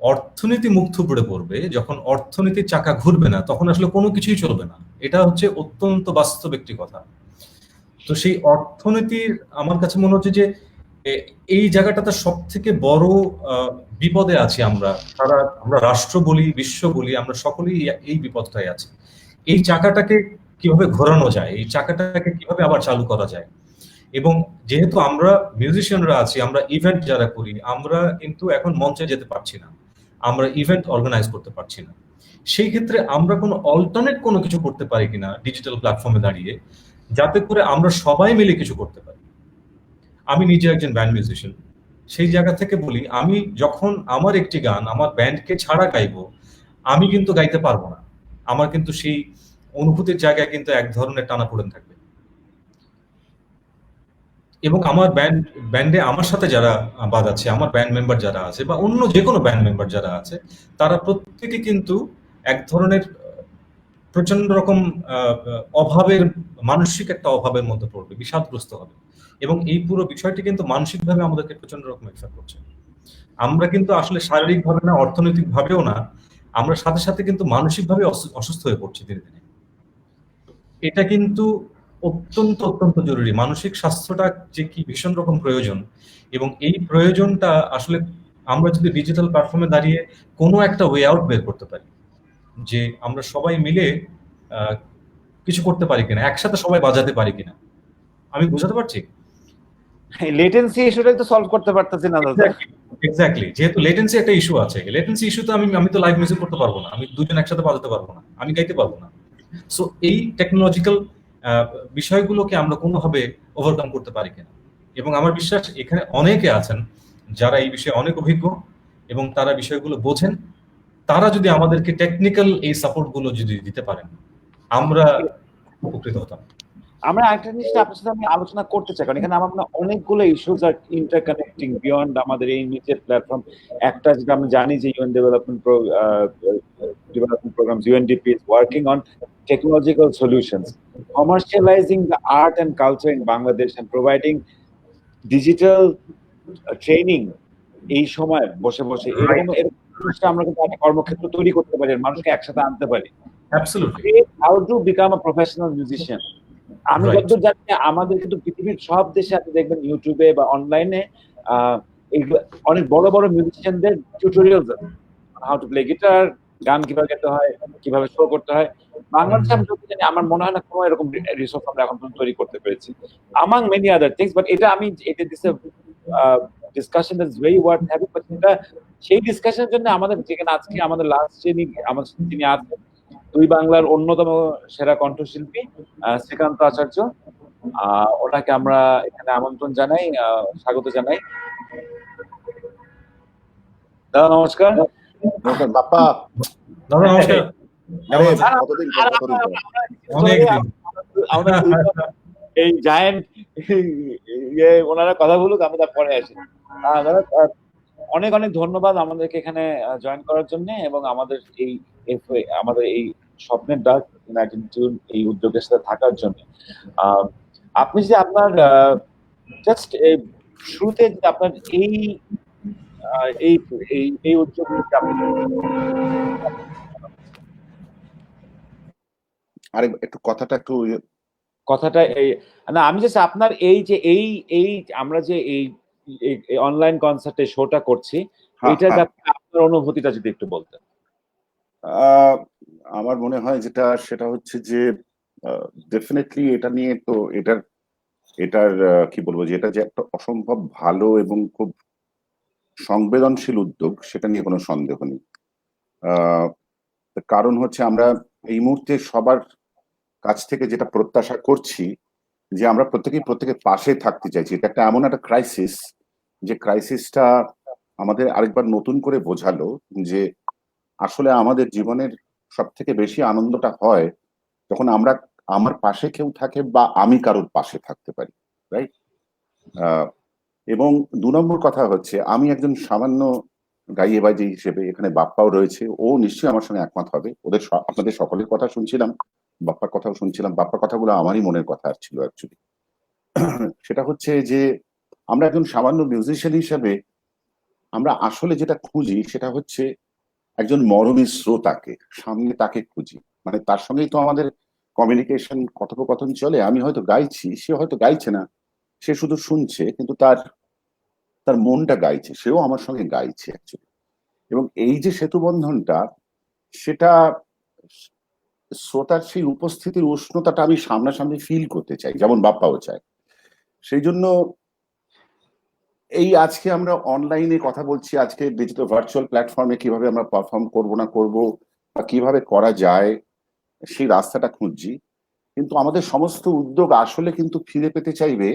অর্থনীতি মুখ থুবড়ে পড়বে, যখন অর্থনীতির চাকা ঘুরবে না, তখন আসলে কোনো কিছুই চলবে না। এটা হচ্ছে অত্যন্ত বাস্তব একটি কথা। তো সেই অর্থনীতির আমার কাছে মনে হচ্ছে যে এই জায়গাটাতে সব থেকে বড় বিপদে আছি আমরা রাষ্ট্র বলি, বিশ্ব বলি, আমরা সকলেই এই বিপদটাই আছি। এই চাকাটাকে কিভাবে ঘোরানো যায়, এই চাকাটাকে কিভাবে আবার চালু করা যায়। এবং যেহেতু আমরা মিউজিশিয়ানরা আছি, আমরা ইভেন্ট যারা করি, আমরা কিন্তু এখন মঞ্চে যেতে পারছি না, আমরা ইভেন্ট অর্গানাইজ করতে পারছি না। সেই ক্ষেত্রে আমরা কোনো অল্টারনেট কোনো কিছু করতে পারি কিনা ডিজিটাল প্ল্যাটফর্মে দাঁড়িয়ে, যাতে করে আমরা সবাই মিলে কিছু করতে পারি। আমি নিজে একজন ব্যান্ড মিউজিশিয়ান, সেই জায়গা থেকে বলি, আমি যখন আমার একটি গান আমার ব্যান্ডকে ছাড়া গাইবো, আমি কিন্তু গাইতে পারবো না। আমার কিন্তু সেই অনুভূতির জায়গায় কিন্তু এক ধরনের টানাপোড়েন থাকবে। এবং আমার ব্যান্ডে আমার সাথে যারা বাজাচ্ছে, আমার ব্যান্ড মেম্বার যারা আছে বা অন্য যে কোনো ব্যান্ড মেম্বার যারা আছে, তারা প্রত্যেকে কিন্তু এক ধরনের প্রচন্ড রকম অভাবের, মানসিক একটা অভাবের মধ্যে পড়বে, বিষাদগ্রস্ত হবে। এবং এই পুরো বিষয়টি কিন্তু মানসিকভাবে আমাদেরকে প্রচন্ড রকম এফেক্ট করছে। আমরা কিন্তু আসলে শারীরিকভাবে না, অর্থনৈতিকভাবেও না, আমরা সাথে সাথে কিন্তু মানসিকভাবে অসুস্থ হয়ে পড়ছি ধীরে ধীরে। এটা কিন্তু অত্যন্ত অত্যন্ত জরুরি। মানসিক স্বাস্থ্যটা যে কি ভীষণ রকম প্রয়োজন, এবং এই প্রয়োজনটা আসলে আমরা যদি ডিজিটাল প্ল্যাটফর্মে দাঁড়িয়ে কোনো একটা ওয়ে আউট বের করতে পারি, যে আমরা সবাই মিলে আহ, কিছু করতে পারি কিনা, একসাথে সবাই বাজাতে পারি কিনা। আমি বোঝাতে পারছি? লেটেন্সি ইস্যুটাই তো সলভ করতে পারতেছি না দাদা। এক্স্যাক্টলি, যেহেতু লেটেন্সি একটা ইস্যু আছে, লেটেন্সি ইস্যুতে আমি তো লাইভ মিউজিক করতে পারবো না, আমি দুজন একসাথে বাজাতে পারবো না, আমি গাইতে পারবো না। সো এই টেকনোলজিক্যাল বিষয়গুলোকে আমরা কোনোভাবে ওভারকাম করতে পারি কিনা। এবং আমার বিশ্বাস এখানে অনেকে আছেন যারা এই বিষয়ে অনেক অভিজ্ঞ এবং তারা বিষয়গুলো বোঝেন। তারা যদি আমাদেরকে টেকনিক্যাল এই সাপোর্ট গুলো যদি দিতে পারেন, আমরা উপকৃত হতাম। আমরা একটা জিনিসটা আপনার সাথে আমি আলোচনা করতে চাই, কারণ এখানে আমার মনে হয় অনেকগুলো ইস্যুস আর ইন্টারকানেক্টিং বিয়ন্ড আমাদের এই নিচের প্ল্যাটফর্ম। একটা যেটা আমরা জানি যে UN development programs, UNDP is working on technological solutions, commercializing the art and culture in Bangladesh and providing digital training এই সময় বসে বসে এরকম আমরা কিন্তু একটা কর্মক্ষেত্র তৈরি করতে পারি, মানুষকে একসাথে আনতে পারি। Absolutely. How to become a professional musician? আমি যতদূর জানি আমাদের কিন্তু পৃথিবীর সব দেশে আপনি দেখবেন ইউটিউবে বা অনলাইনে অনেক বড় বড় মিউজিশিয়ানদের টিউটোরিয়ালস আছে, হাউ টু প্লে গিটার, গান কিভাবে গাইতে হয়, কিভাবে শো করতে হয়। বাংলাদেশে আমি যত জানি আমার মনে হয় না কোনো এরকম রিসোর্স আমরা এখন পর্যন্ত তৈরি করতে পেরেছি, among many other things, but এটা আমি এটা this discussion that's very worth having. But এটা সেই ডিসকাশনের জন্য আমাদের যেখানে আজকে আমাদের লাস্ট যিনি আছেন দুই বাংলার অন্যতম সেরা কণ্ঠশিল্পী শ্রীকান্ত আচার্য, ওনাকে আমরা এখানে আমন্ত্রণ জানাই, স্বাগত জানাই। দাদা নমস্কার। নমস্কার বাপ্পা। দাদা নমস্কার। এই জায়েন্ট ওনারা কথা বলুক, আমি তারপরে আসি। দাদা অনেক অনেক ধন্যবাদ আমাদেরকে এখানে জয়েন করার জন্য এবং আমাদের এই স্বপ্নের ডাক ইউনাইটেড টিউন এই উদ্যোগের সাথে থাকার জন্য। আপনি যে আপনার জাস্ট শুরুতে আপনার এই উদ্যোগ আরে একটু কথাটা এই না, আমি জাস্ট আপনার এই যে এই আমরা যে এই অনলাইন কনসার্টে শোটা করছি, এটার ব্যাপারে আপনার অনুভূতিটা যদি একটু বলতেন। আমার মনে হয় সেটা হচ্ছে যে ডেফিনেটলি এটা নিয়ে তো এটার কি বলবো, যে এটা যে একটা অসম্ভব ভালো এবং খুব সংবেদনশীল উদ্যোগ, সেটা নিয়ে কোনো সন্দেহ নেই। কারণ হচ্ছে আমরা এই মুহূর্তে সবার কাছ থেকে যেটা প্রত্যাশা করছি যে আমরা প্রত্যেকের পাশে থাকতে চাইছি। এটা একটা এমন একটা ক্রাইসিস, যে ক্রাইসিসটা আমাদের আরেকবার নতুন করে বোঝালো যে আসলে আমাদের জীবনের সব থেকে বেশি আনন্দটা হয় যখন আমার পাশে কেউ থাকে বা আমি কারোর পাশে থাকতে পারি, রাইট? এবং 2 নম্বর কথা হচ্ছে, আমি একজন সামান্য গাইয়ে বাজে হিসেবে, এখানে বাপ্পাও রয়েছে, ও নিশ্চয়ই আমার সঙ্গে একমত হবে। আপনাদের সকলের কথা শুনছিলাম, বাপ্পার কথাও শুনছিলাম। বাপ্পার কথাগুলো আমারই মনের কথা ছিল অ্যাকচুয়ালি। সেটা হচ্ছে যে আমরা একজন সামান্য মিউজিশিয়ান হিসেবে আমরা আসলে যেটা খুঁজি সেটা হচ্ছে একজন মরমী শ্রোতাকে, সামনে তাকে খুঁজি। মানে তার সঙ্গেই তো আমাদের কমিউনিকেশন, কথোপকথন চলে। আমি হয়তো গাইছি, সে হয়তো গাইছে না, সে শুধু শুনছে, কিন্তু তার মনটা গাইছে, সেও আমার সঙ্গে গাইছে অ্যাকচুয়ালি। এবং এই যে সেতু বন্ধনটা, সেটা শ্রোতার সেই উপস্থিতির উষ্ণতাটা আমি সামনাসামনি ফিল করতে চাই, যেমন বাপ্পাও চায়। সেই জন্য এই আজকে আমরা অনলাইনে কথা বলছি, আজকে ডিজিটাল ভার্চুয়াল প্ল্যাটফর্মে কিভাবে আমরা পারফর্ম করব না করব বা কিভাবে করা যায় সেই রাস্তাটা খুঁজছি। কিন্তু আমাদের সমস্ত উদ্যোগ আসলে কিন্তু ফিরে পেতে চাইবে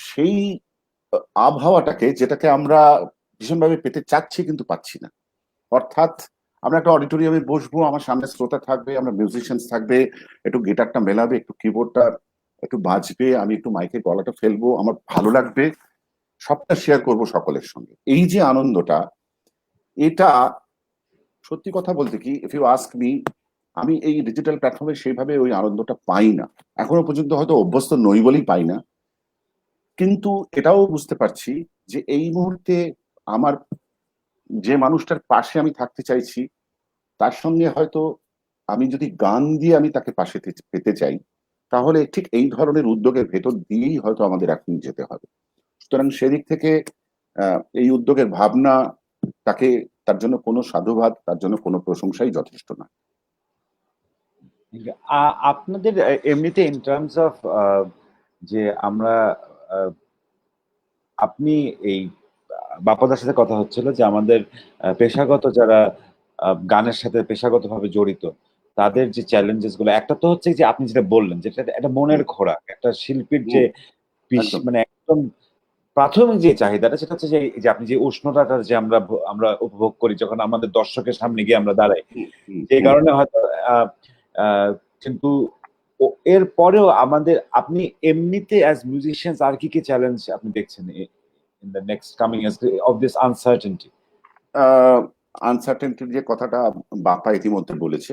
সেই আবহাওয়াটাকে, যেটাকে আমরা ভীষণভাবে পেতে চাচ্ছি কিন্তু পাচ্ছি না। অর্থাৎ আমরা একটা অডিটোরিয়ামে বসবো, আমার সামনে শ্রোতা থাকবে, আমরা মিউজিশিয়ানস থাকবে, একটু গিটারটা মেলাবে, একটু কিবোর্ডটা একটু বাজবে, আমি একটু মাইকে গলাটা ফেলবো, আমার ভালো লাগবে, সবটা শেয়ার করব সকলের সঙ্গে। এই যে আনন্দটা, এটা সত্যি কথা বলতে কি, ইফ ইউ আস্ক মি, আমি এই ডিজিটাল প্ল্যাটফর্মে সেইভাবে ওই আনন্দটা পাই না, এখনো পর্যন্ত হয়তো অভ্যস্ত নই বলেই পাই না। কিন্তু এটাও বুঝতে পারছি যে এই মুহূর্তে আমার যে মানুষটার পাশে আমি থাকতে চাইছি তার সঙ্গে হয়তো আমি যদি গান দিয়ে আমি তাকে পাশে পেতে চাই, তাহলে ঠিক এই ধরনের উদ্যোগের ভেতর দিয়েই হয়তো আমাদের এখন যেতে হবে। সুতরাং সেদিক থেকে এই উদ্যোগের ভাবনা, তাকে তার জন্য কোনো সাধুবাদ, তার জন্য কোনো প্রশংসাই যথেষ্ট না। আপনাদের এমনিতে ইন টার্মস অফ যে আমরা আপনি এই বাপ্পাদার সাথে কথা হচ্ছিল যে আমাদের পেশাগত যারা গানের সাথে পেশাগতভাবে জড়িত তাদের যে চ্যালেঞ্জেস গুলো, একটা তো হচ্ছে যে আপনি যেটা বললেন, যেটা একটা মনের খোরাক, একটা শিল্পীর যে একদম। মানে একদম প্রাথমিক যে চাহিদাটা, সেটা হচ্ছে যে আপনি যে উষ্ণতাটা যে আমরা উপভোগ করি যখন আমাদের দর্শকের সামনে গিয়ে আমরা দাঁড়াই, যে কারণে হয়তো আহ, আহ, কিন্তু এর পরেও আপনি এমনিতে অ্যাজ মিউজিশিয়ানস আর কি কি চ্যালেঞ্জ আপনি দেখছেন in the next coming of this uncertainty? আনসার্টেনটির যে কথাটা বাপ্পা ইতিমধ্যে বলেছে,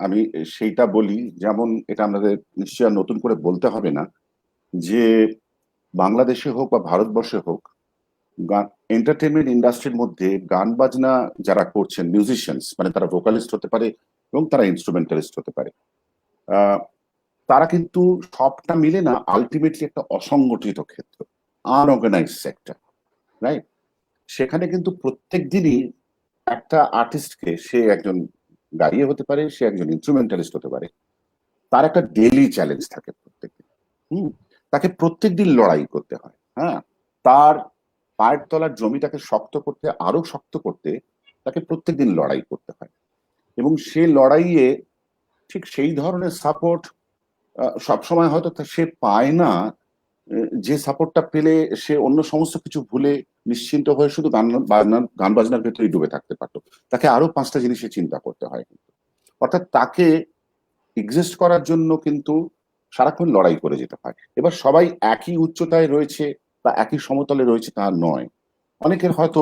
আমি সেইটা বলি। যেমন এটা আমাদের নিশ্চয় নতুন করে বলতে হবে না যে বাংলাদেশে হোক বা ভারতবর্ষে হোক, এন্টারটেনমেন্ট ইন্ডাস্ট্রির মধ্যে গান বাজনা যারা করছেন মিউজিশিয়ানস, মানে তারা ভোকালিস্ট হতে পারে এবং তারা ইনস্ট্রুমেন্টালিস্ট হতে পারে, তারা কিন্তু সবটা মিলে না আলটিমেটলি একটা অসংগঠিত ক্ষেত্র, আনঅর্গানাইজ সেক্টর, রাইট? সেখানে কিন্তু প্রত্যেক দিনই একটা আর্টিস্টকে, সে একজন গাইয়ে হতে পারে, সে একজন ইনস্ট্রুমেন্টালিস্ট হতে পারে, তার একটা ডেইলি চ্যালেঞ্জ থাকে প্রত্যেকদিন। তাকে প্রত্যেকদিন লড়াই করতে হয়। হ্যাঁ, তার পায়ের তলার জমিটাকে শক্ত করতে, আরো শক্ত করতে তাকে প্রত্যেকদিন লড়াই করতে হয়। এবং সে লড়াইয়ে ঠিক সেই ধরনের সাপোর্ট সবসময় হয়তো সে পায় না, যে সাপোর্টটা পেলে সে অন্য সমস্ত কিছু ভুলে নিশ্চিন্ত হয়ে শুধু গান বাজনার ভেতরেই ডুবে থাকতে পারতো। তাকে আরো 5টা জিনিসের চিন্তা করতে হয়। অর্থাৎ তাকে এক্সিস্ট করার জন্য কিন্তু সারাক্ষণ লড়াই করে যেতে হয়। এবার সবাই একই উচ্চতায় রয়েছে বা একই সমতলে রয়েছে তা নয়। অনেকের হয়তো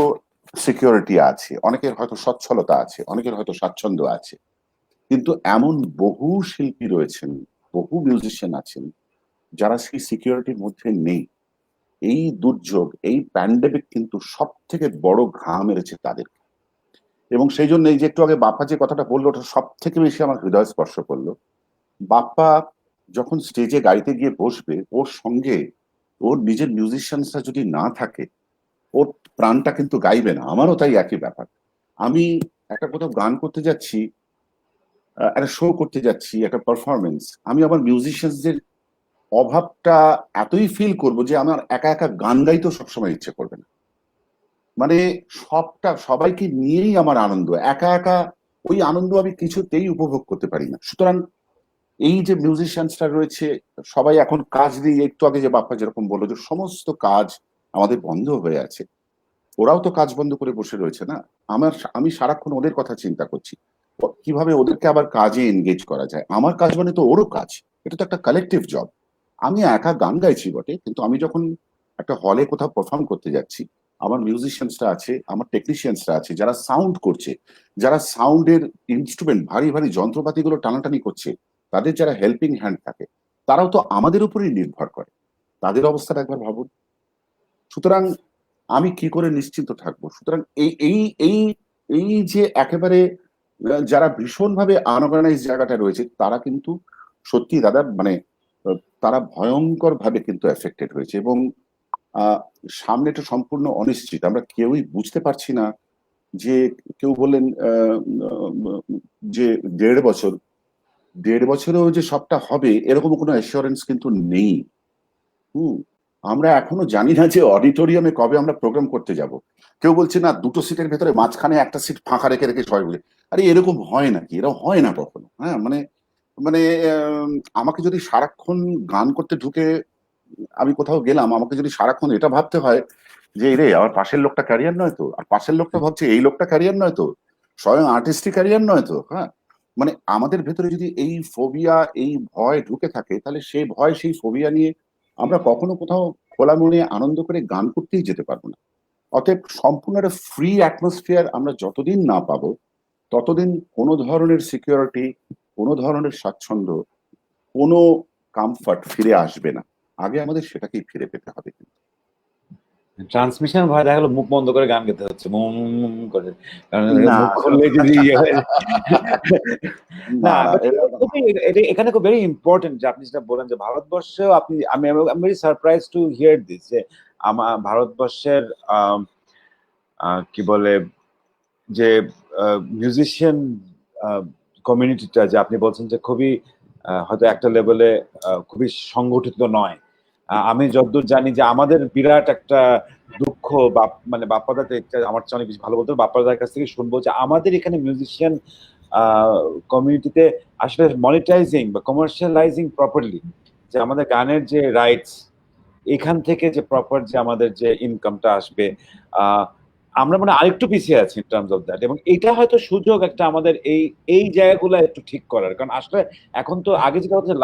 সিকিউরিটি আছে, অনেকের হয়তো সচ্ছলতা আছে, অনেকের হয়তো স্বাচ্ছন্দ্য আছে, কিন্তু এমন বহু শিল্পী রয়েছেন, বহু মিউজিশিয়ান আছেন যারা সেই সিকিউরিটির মধ্যে নেই। এই দুর্যোগ, এই প্যান্ডেমিক কিন্তু সব থেকে বড় ঘা মেরেছে তাদের। এবং সেই জন্য এই যে একটু আগে বাপ্পা যে কথাটা বললো, ওটা সব থেকে বেশি আমার হৃদয় স্পর্শ করলো। বাপ্পা যখন স্টেজে গাইতে গিয়ে বসবে, ওর সঙ্গে ওর নিজের মিউজিশিয়ানসরা যদি না থাকে, ওর প্রাণটা কিন্তু গাইবে না। আমারও তাই একই ব্যাপার। আমি একটা কোথাও গান করতে যাচ্ছি, একটা শো করতে যাচ্ছি, একটা পারফরমেন্স, আমি আমার মিউজিশিয়ানসদের অভাবটা এতই ফিল করব যে আমার একা একা গান গাইতেও সবসময় ইচ্ছে করবে না। মানে সবাইকে নিয়েই আমার আনন্দ, একা একা ওই আনন্দ আমি কিছুতেই উপভোগ করতে পারি না। সুতরাং এই যে মিউজিশিয়ানসরা রয়েছে, সবাই এখন কাজ দিয়ে, একটু আগে যে বাপ্পা যেরকম বললো যে সমস্ত কাজ আমাদের বন্ধ হয়ে আছে, ওরাও তো কাজ বন্ধ করে বসে রয়েছে না। আমি সারাক্ষণ ওদের কথা চিন্তা করছি, কিভাবে ওদেরকে আবার কাজে এনগেজ করা যায়। আমার কাজ মানে তো ওরও কাজ, এটা তো একটা কালেকটিভ জব। আমি একা গান গাইছি বটে, কিন্তু আমি যখন একটা হলে কোথাও পারফর্ম করতে যাচ্ছি, আমার মিউজিশিয়ানসরা আছে, আমার টেকনিশিয়ানসরা আছে যারা সাউন্ড করছে, যারা সাউন্ডের ইনস্ট্রুমেন্ট, ভারী ভারী যন্ত্রপাতিগুলো টানাটানি করছে, তাদের যারা হেল্পিং হ্যান্ড থাকে, তারাও তো আমাদের উপরেই নির্ভর করে। তাদের অবস্থাটা একবার ভাবুন। সুতরাং আমি কি করে নিশ্চিন্ত থাকবো? সুতরাং এই এই এই এই যে একেবারে যারা ভীষণভাবে আনঅর্গানাইজ জায়গাটা রয়েছে, তারা কিন্তু সত্যি দাদা, মানে তারা ভয়ঙ্কর ভাবে কিন্তু এফেক্টেড হয়েছে। এবং সামনে একটা সম্পূর্ণ অনিশ্চিত, আমরা কেউই বুঝতে পারছি না। যে কেউ বললেন যে 1.5 বছর, 1.5 বছরেও যে সবটা হবে এরকম কোনো অ্যাসিওরেন্স কিন্তু নেই। আমরা এখনো জানি না যে অডিটোরিয়ামে কবে আমরা প্রোগ্রাম করতে যাব। কেউ বলছে না 2টো সিটের ভেতরে মাঝখানে একটা সিট ফাঁকা রেখে রেখে সবাই বলে, আরে এরকম হয় নাকি? এরকম হয় না কখনো। হ্যাঁ, মানে মানে আমাকে যদি সারাক্ষণ গান করতে ঢুকে আমি কোথাও গেলাম, আমাকে যদি সারাক্ষণ এটা ভাবতে হয় যে রে আমার পাশের লোকটা ক্যারিয়ার নয় তো, আর পাশের লোকটা ভাবছে এই লোকটা ক্যারিয়ার নয় তো, স্বয়ং আর্টিস্টই ক্যারিয়ার নয় তো। হ্যাঁ, মানে আমাদের ভেতরে যদি এই ফোবিয়া, এই ভয় ঢুকে থাকে, তাহলে সেই ভয়, সেই ফোবিয়া নিয়ে আমরা কখনো কোথাও খোলা মনে আনন্দ করে গান করতেই যেতে পারবো না। অতএব সম্পূর্ণ একটা ফ্রি অ্যাটমসফিয়ার আমরা যতদিন না পাবো, ততদিন কোনো ধরনের সিকিউরিটি, কোনো ধরনের স্বাচ্ছন্দ্য, কোনো কমফর্ট ফিরে আসবে না। আগে আমাদের সেটাকেই ফিরে পেতে হবে। ট্রান্সমিশন ভয় দেখা গেলো মুখ বন্ধ করে গান গেতে হচ্ছে করে, কারণ না, মুখ খুললে যদি ইয়ে হয়ে যায়। না, না, না, but এটা এখানে খুব ভেরি ইম্পর্টেন্ট যে আপনি যেটা বলেন যে ভারতবর্ষেও আপনি, আমি very surprise to here this, যে ভারতবর্ষের কি বলে যে মিউজিশিয়ান কমিউনিটিটা, যে আপনি বলছেন যে খুবই হয়তো একটা লেভেলে খুবই সংগঠিত নয়। আমি যতদূর জানি যে আমাদের বিরাট একটা দুঃখ, মানে বাপ্পাদার আমার চেয়ে অনেক বেশি ভালো বলতো, বাপ্পাদার কাছ থেকে শুনবো যে আমাদের এখানে মিউজিশিয়ান কমিউনিটিতে আসলে মনিটাইজিং বা কমার্শিয়ালাইজিং প্রপারলি, যে আমাদের গানের যে রাইটস, এখান থেকে যে প্রপার যে আমাদের যে ইনকামটা আসবে, আমরা মানে আরেকটু পিছিয়ে আছি ইন টার্মস অফ দ্যাট। এবং এটা হয়তো সুযোগ একটা আমাদের এই জায়গাগুলো একটু ঠিক করার, কারণ আসলে এখন তো আগে যেটা হচ্ছে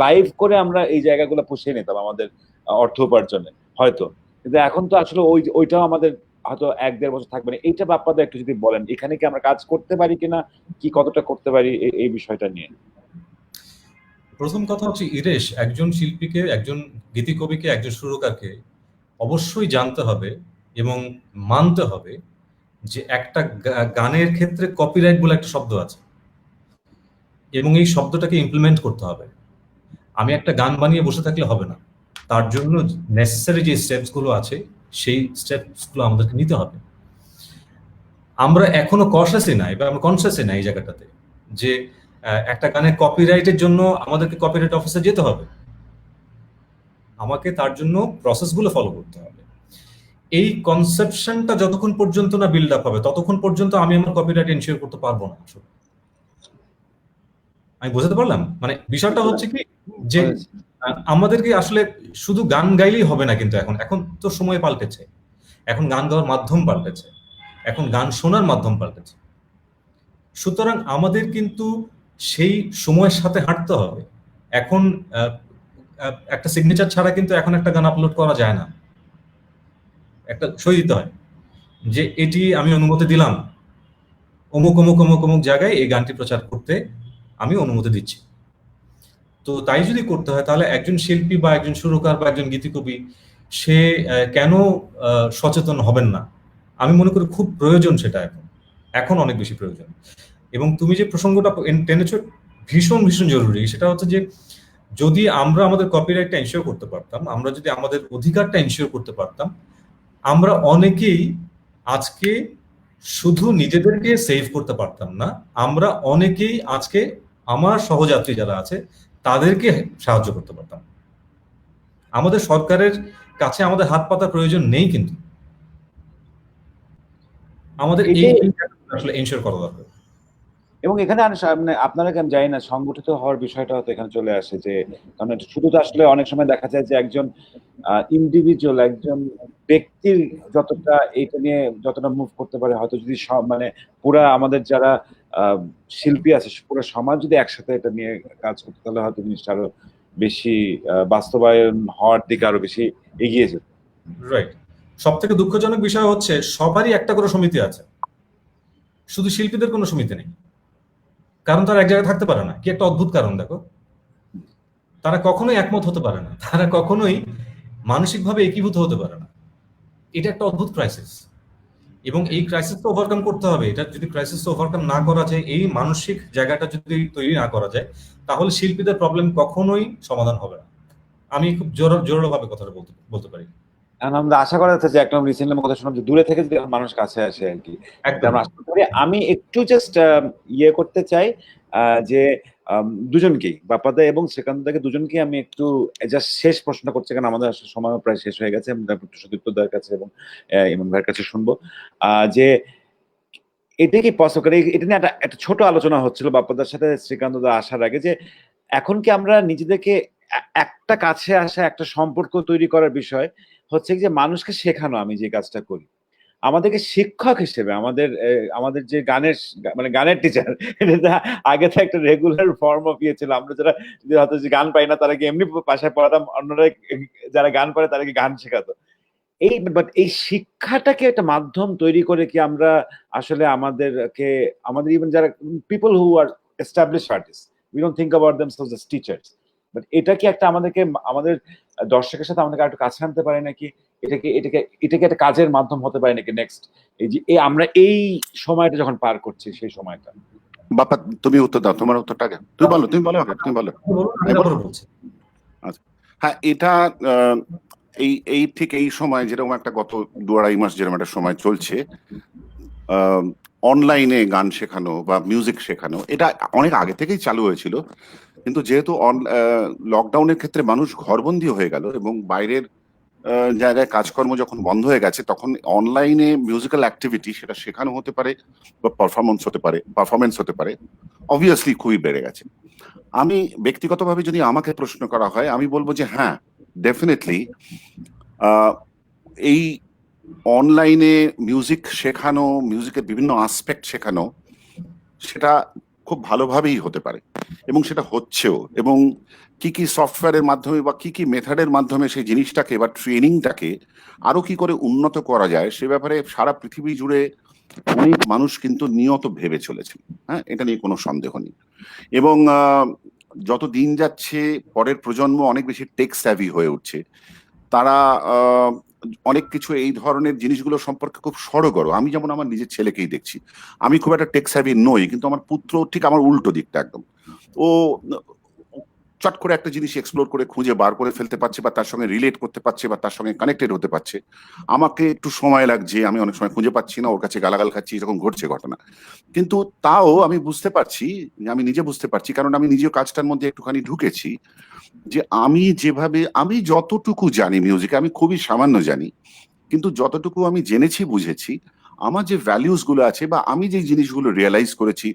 লাইভ করে আমরা এই জায়গাগুলো পুষিয়ে নিতাম আমাদের অর্থ উপার্জনে হয়তো, কিন্তু এখন তো আসলে ওইটাও আমাদের হয়তো 1-1.5 বছর থাকবে না। এইটা ব্যাপারে একটু যদি বলেন, এখানে কি আমরা কাজ করতে পারি কিনা, কি কতটা করতে পারি এই বিষয়টা নিয়ে। প্রথম কথা হচ্ছে ইরেশ, একজন শিল্পীকে, একজন গীতিকবিকে, একজন সুরকারকে অবশ্যই জানতে হবে এবং মানতে হবে যে একটা গানের ক্ষেত্রে কপিরাইট বলে একটা শব্দ আছে এবং এই শব্দটাকে ইমপ্লিমেন্ট করতে হবে। আমি একটা গান বানিয়ে বসে থাকলে হবে না, তার জন্য নেসেসারি যে স্টেপস গুলো আছে সেই স্টেপস গুলো আমাদেরকে নিতে হবে। আমরা এখনো কনসিয়াসই নাই বা আমরা কনসিয়াসই নাই এই জায়গাটাতে যে একটা গানের কপিরাইটের জন্য আমাদেরকে কপিরাইট অফিসে যেতে হবে, আমাকে তার জন্য প্রসেসগুলো ফলো করতে হবে। এই কনসেপশনটা যতক্ষণ পর্যন্ত না বিল্ড আপ হবে ততক্ষণ পর্যন্ত আমি আমার কপিরাইট এনশিওর করতে পারবো না। আমি বোঝাতে পারলাম? মানে বিষয়টা হচ্ছে কি যে আমাদেরকে আসলে শুধু গান গাইলেই হবে না, কিন্তু এখন তো সময় পাল্টেছে, এখন গান গাওয়ার মাধ্যম পাল্টেছে, এখন গান শোনার মাধ্যম পাল্টেছে। সুতরাং আমাদের কিন্তু সেই সময়ের সাথে হাঁটতে হবে। এখন একটা সিগনেচার ছাড়া কিন্তু এখন একটা গান আপলোড করা যায় না, একটা সই দিতে হয় যে এটি আমি অনুমতি দিলাম অমুক অমুক অমুক অমুক জায়গায় এই গানটি প্রচার করতে আমি অনুমতি দিচ্ছি। তো তাই যদি করতে হয় তাহলে একজন শিল্পী বা একজন সুরকার বা একজন গীতিকবি সে কেন সচেতন হবেন না? আমি মনে করি খুব প্রয়োজন সেটা, এখন অনেক বেশি প্রয়োজন। এবং তুমি যে প্রসঙ্গটা টেনেছো ভীষণ ভীষণ জরুরি, সেটা হচ্ছে যে যদি আমরা আমাদের কপিরাইটটা এনশিওর করতে পারতাম, আমরা যদি আমাদের অধিকারটা এনশিওর করতে পারতাম, আমরা অনেকেই আজকে শুধু নিজেদেরকে সেভ করতে পারতাম না, আমরা অনেকেই আজকে আমার সহযাত্রী যারা আছে তাদেরকে সাহায্য করতে পারতাম। আমাদের সরকারের কাছে আমাদের হাত পাতার প্রয়োজন নেই, কিন্তু আমাদের এই আসলে এনশিওর করা দরকার। এবং এখানে মানে আপনারা কেন জানি না, সংগঠিত হওয়ার বিষয়টা হয়তো এখানে চলে আসে, যে কারণ শুধু তো আসলে অনেক সময় দেখা যায় যে একজন ইন্ডিভিজুয়াল, একজন ব্যক্তির যতটা এইটা নিয়ে যতটা মুভ করতে পারে, হয়তো যদি মানে পুরা আমাদের যারা শিল্পী আছে পুরো সমাজ যদি একসাথে এটা নিয়ে কাজ করতে, তাহলে হয়তো জিনিসটা আরো বেশি বাস্তবায়ন হওয়ার দিকে আরো বেশি এগিয়ে যেত। রাইট। সব থেকে দুঃখজনক বিষয় হচ্ছে সবারই একটা করে সমিতি আছে, শুধু শিল্পীদের কোনো সমিতি নেই, কারণ তারা এক জায়গায় থাকতে পারে না। কি একটা অদ্ভুত কারণ দেখো, তারা কখনোই একমত হতে পারে না, তারা কখনোই মানসিকভাবে একীভূত হতে পারে না। এটা একটা অদ্ভুত ক্রাইসিস, এবং এই ক্রাইসিসটা ওভারকাম করতে হবে। এটা যদি ক্রাইসিসটা ওভারকাম না করা যায়, এই মানসিক জায়গাটা যদি তৈরি না করা যায়, তাহলে শিল্পীদের প্রবলেম কখনোই সমাধান হবে না। আমি খুব জোরালো ভাবে কথাটা বলতে পারি। আমরা আশা করা যাচ্ছে যে একদম রিসেন্টলি কথা শুনলাম যে দূরে থেকে যদি মানুষ কাছে আসে আর কি, একদম। আমি একটু জাস্ট ইয়ে করতে চাই যে দুজনকেই, বাপ্পাদা এবং শ্রীকান্তদাকে দুজনকেই আমি একটু জাস্ট শেষ প্রশ্ন করছি, কারণ আমাদের আসলে সময় প্রায় শেষ হয়ে গেছে। একটু সুদীপ্তদার কাছে এবং ইমন ভাইয়ের কাছে শুনবো যে এটা কি পসিবল, এটা নিয়ে একটা ছোট আলোচনা হচ্ছিল বাপ্পাদার সাথে শ্রীকান্তদা আসার আগে, যে এখন কি আমরা নিজেদেরকে একটা কাছে আসা, একটা সম্পর্ক তৈরি করার বিষয় হচ্ছে যে মানুষকে শেখানো, আমি যে কাজটা করি আমাদেরকে শিক্ষক হিসেবে আমাদের যে গানের টিচার, এটা আগে তো একটা রেগুলার ফর্ম অফ ইয়ে ছিল। আমরা যারা হয়তো যে গান পাই না তারা কি এমনি বাসায় পড়াতাম, অন্যরা যারা গান পারে তারা কি গান শেখাতো। এই শিক্ষাটাকে একটা মাধ্যম তৈরি করে কি আমরা আসলে আমাদের ইভেন যারা people who are established artist, we don't think about themselves as teachers, but এটা কি একটা আমাদের দর্শকের সাথে আমাদেরকে একটু কাছে আনতে পারে নাকি, এটাকে একটা কাজের মাধ্যম হতে পারে নাকি নেক্সট, এই যে আমরা এই সময়টা যখন পার করছি সেই সময়টা। বাপ্পা তুমি উত্তর দাও, তোমার উত্তরটা আগে তুমি বলো তুমি বলো আমি তারপরে বলছি। হ্যাঁ, এটা এই ঠিক এই সময় যেরকম একটা গত 2-2.5 মাস যেরকম একটা সময় চলছে, অনলাইনে গান শেখানো বা মিউজিক শেখানো, এটা অনেক আগে থেকেই চালু হয়েছিল, কিন্তু যেহেতু লকডাউনের ক্ষেত্রে মানুষ ঘরবন্দি হয়ে গেল এবং বাইরের জায়গায় কাজকর্ম যখন বন্ধ হয়ে গেছে, তখন অনলাইনে মিউজিক্যাল অ্যাক্টিভিটি সেটা শেখানো হতে পারে বা পারফরমেন্স হতে পারে, অবভিয়াসলি খুবই বেড়ে গেছে। আমি ব্যক্তিগতভাবে যদি আমাকে প্রশ্ন করা হয়, আমি বলবো যে হ্যাঁ, ডেফিনেটলি এই অনলাইনে মিউজিক শেখানো, মিউজিকের বিভিন্ন আসপেক্ট শেখানো, সেটা খুব ভালোভাবেই হতে পারে এবং সেটা হচ্ছেও। এবং কি কি সফটওয়্যারের মাধ্যমে বা কি কি মেথডের মাধ্যমে সেই জিনিসটাকে বা ট্রেনিংটাকে আরো কি করে উন্নত করা যায়, সে ব্যাপারে সারা পৃথিবী জুড়ে অনেক মানুষ কিন্তু নিয়ত ভেবে চলেছে। হ্যাঁ, এটা নিয়ে কোনো সন্দেহ নেই। এবং যত দিন যাচ্ছে পরের প্রজন্ম অনেক বেশি টেক স্যাভি হয়ে উঠছে, তারা অনেক কিছু এই ধরনের জিনিসগুলো সম্পর্কে খুব সড়গড়। আমি যেমন আমার নিজের ছেলেকেই দেখছি, আমি খুব একটা টেক স্যাভি নই, কিন্তু আমার পুত্র ঠিক আমার উল্টো দিকটা একদম। ও চট করে একটা জিনিস এক্সপ্লোর করে খুঁজে বার করে ফেলতে পারছে বা তার সঙ্গে রিলেট করতে পারছে বা তার সঙ্গে কানেক্টেড হতে পারছে। আমাকে একটু সময় লাগছে, আমি অনেক সময় খুঁজে পাচ্ছি না, ওর কাছে গালাগাল খাচ্ছি, এরকম ঘটছে ঘটনা। কিন্তু তাও আমি বুঝতে পারছি, আমি নিজে বুঝতে পারছি, কারণ আমি নিজেও কাজটার মধ্যে একটুখানি ঢুকেছি, যে আমি যতটুকু জানি মিউজিকে, আমি খুবই সামান্য জানি, কিন্তু যতটুকু আমি জেনেছি বুঝেছি, আমার যে ভ্যালিউস গুলো আছে বা আমি যে জিনিসগুলো রিয়েলাইজ করেছি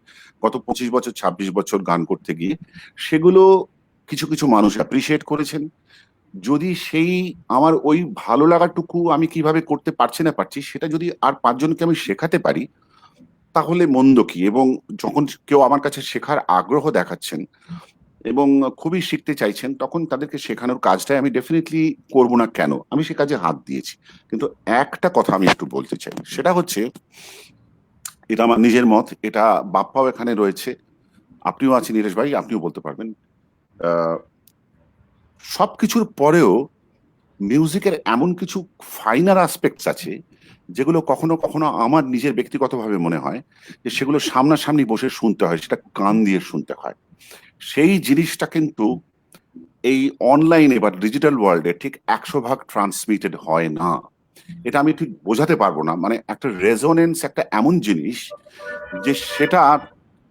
গত 25 বছর 26 বছর গান করতে গিয়ে, সেগুলো কিছু কিছু মানুষ অ্যাপ্রিসিয়েট করেছেন। যদি সেই আমার ওই ভালো লাগাটুকু আমি কিভাবে করতে পারছি না পারছি, সেটা যদি আর 5 জনকে আমি শেখাতে পারি, তাহলে মন্দ কি। এবং যখন কেউ আমার কাছে শেখার আগ্রহ দেখাচ্ছেন এবং খুবই শিখতে চাইছেন, তখন তাদেরকে শেখানোর কাজটাই আমি ডেফিনেটলি করবো না কেন, আমি সে কাজে হাত দিয়েছি। কিন্তু একটা কথা আমি একটু বলতে চাই, সেটা হচ্ছে, এটা আমার নিজের মত, এটা বাপ্পাও এখানে রয়েছে, আপনিও আছেন নীরেশ ভাই, আপনিও বলতে পারবেন, সবকিছুর পরেও মিউজিকের এমন কিছু ফাইনার আসপেক্টস আছে যেগুলো কখনো কখনো আমার নিজের ব্যক্তিগতভাবে মনে হয় যে সেগুলো সামনাসামনি বসে শুনতে হয়, সেটা কান দিয়ে শুনতে হয়। সেই জিনিসটা কিন্তু এই অনলাইনে বা ডিজিটাল ওয়ার্ল্ডে ঠিক 100% ট্রান্সমিটেড হয় না। এটা আমি ঠিক বোঝাতে পারবো না। মানে একটা রেজোনেন্স একটা এমন জিনিস যে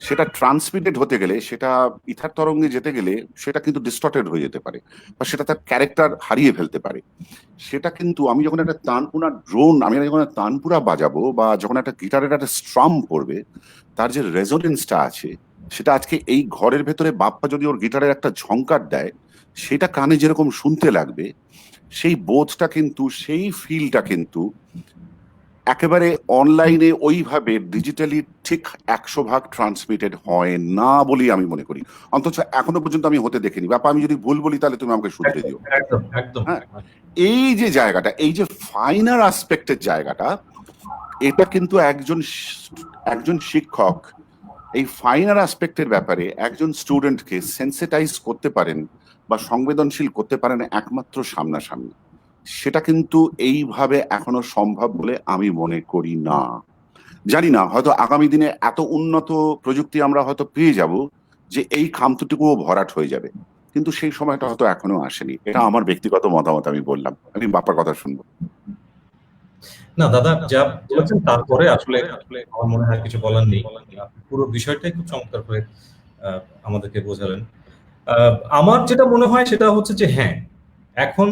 সেটা ট্রান্সমিটেড হতে গেলে, সেটা ইথার তরঙ্গে যেতে গেলে সেটা কিন্তু ডিস্টর্টেড হয়ে যেতে পারে বা সেটা তার ক্যারেক্টার হারিয়ে ফেলতে পারে। সেটা কিন্তু আমি যখন একটা তানপুরা বাজাবো বা যখন একটা গিটারের একটা স্ট্রাম পড়বে, তার যে রেজোনেন্সটা আছে, সেটা আজকে এই ঘরের ভেতরে বাপ্পা যদি ওর গিটারের একটা ঝংকার দেয়, সেটা কানে যেরকম শুনতে লাগবে, সেই বোধটা কিন্তু, সেই ফিলটা কিন্তু একেবারে অনলাইনে ওইভাবে ডিজিটালি ঠিক 100% ট্রান্সমিটেড হয় না বলেই আমি মনে করি। অন্তত এখনো পর্যন্ত আমি হতে দেখিনি। বাপ্পা, আমি যদি ভুল বলি তাহলে তুমি আমাকে শুধরে দিও। একদম একদম। হ্যাঁ, এই যে জায়গাটা, এই যে ফাইনার আসপেক্টের জায়গাটা, এটা কিন্তু একজন শিক্ষক এই ফাইনার আসপেক্টের ব্যাপারে একজন স্টুডেন্টকে সেন্সিটাইজ করতে পারেন বা সংবেদনশীল করতে পারেন একমাত্র সামনাসামনি। সেটা কিন্তু এইভাবে এখনো সম্ভব বলে আমি মনে করি না। জানি না, হয়তো আগামী দিনে এত উন্নত প্রযুক্তি আমরা হয়তো পেয়ে যাব যে এই খামতিটুকুও ভরাট হয়ে যাবে, কিন্তু সেই সময়টা হয়তো এখনো আসেনি। এটা আমার ব্যক্তিগত মতামত, আমি বললাম। আমি বাপ্পার কথা শুনবো। না দাদা, যা বলেছেন তারপরে আসলে আমার মনে হয় কিছু বলার নেই। আপনি পুরো বিষয়টাই খুব চমৎকার করে আমাদেরকে বোঝালেন। আমার যেটা মনে হয় সেটা হচ্ছে যে হ্যাঁ, এখন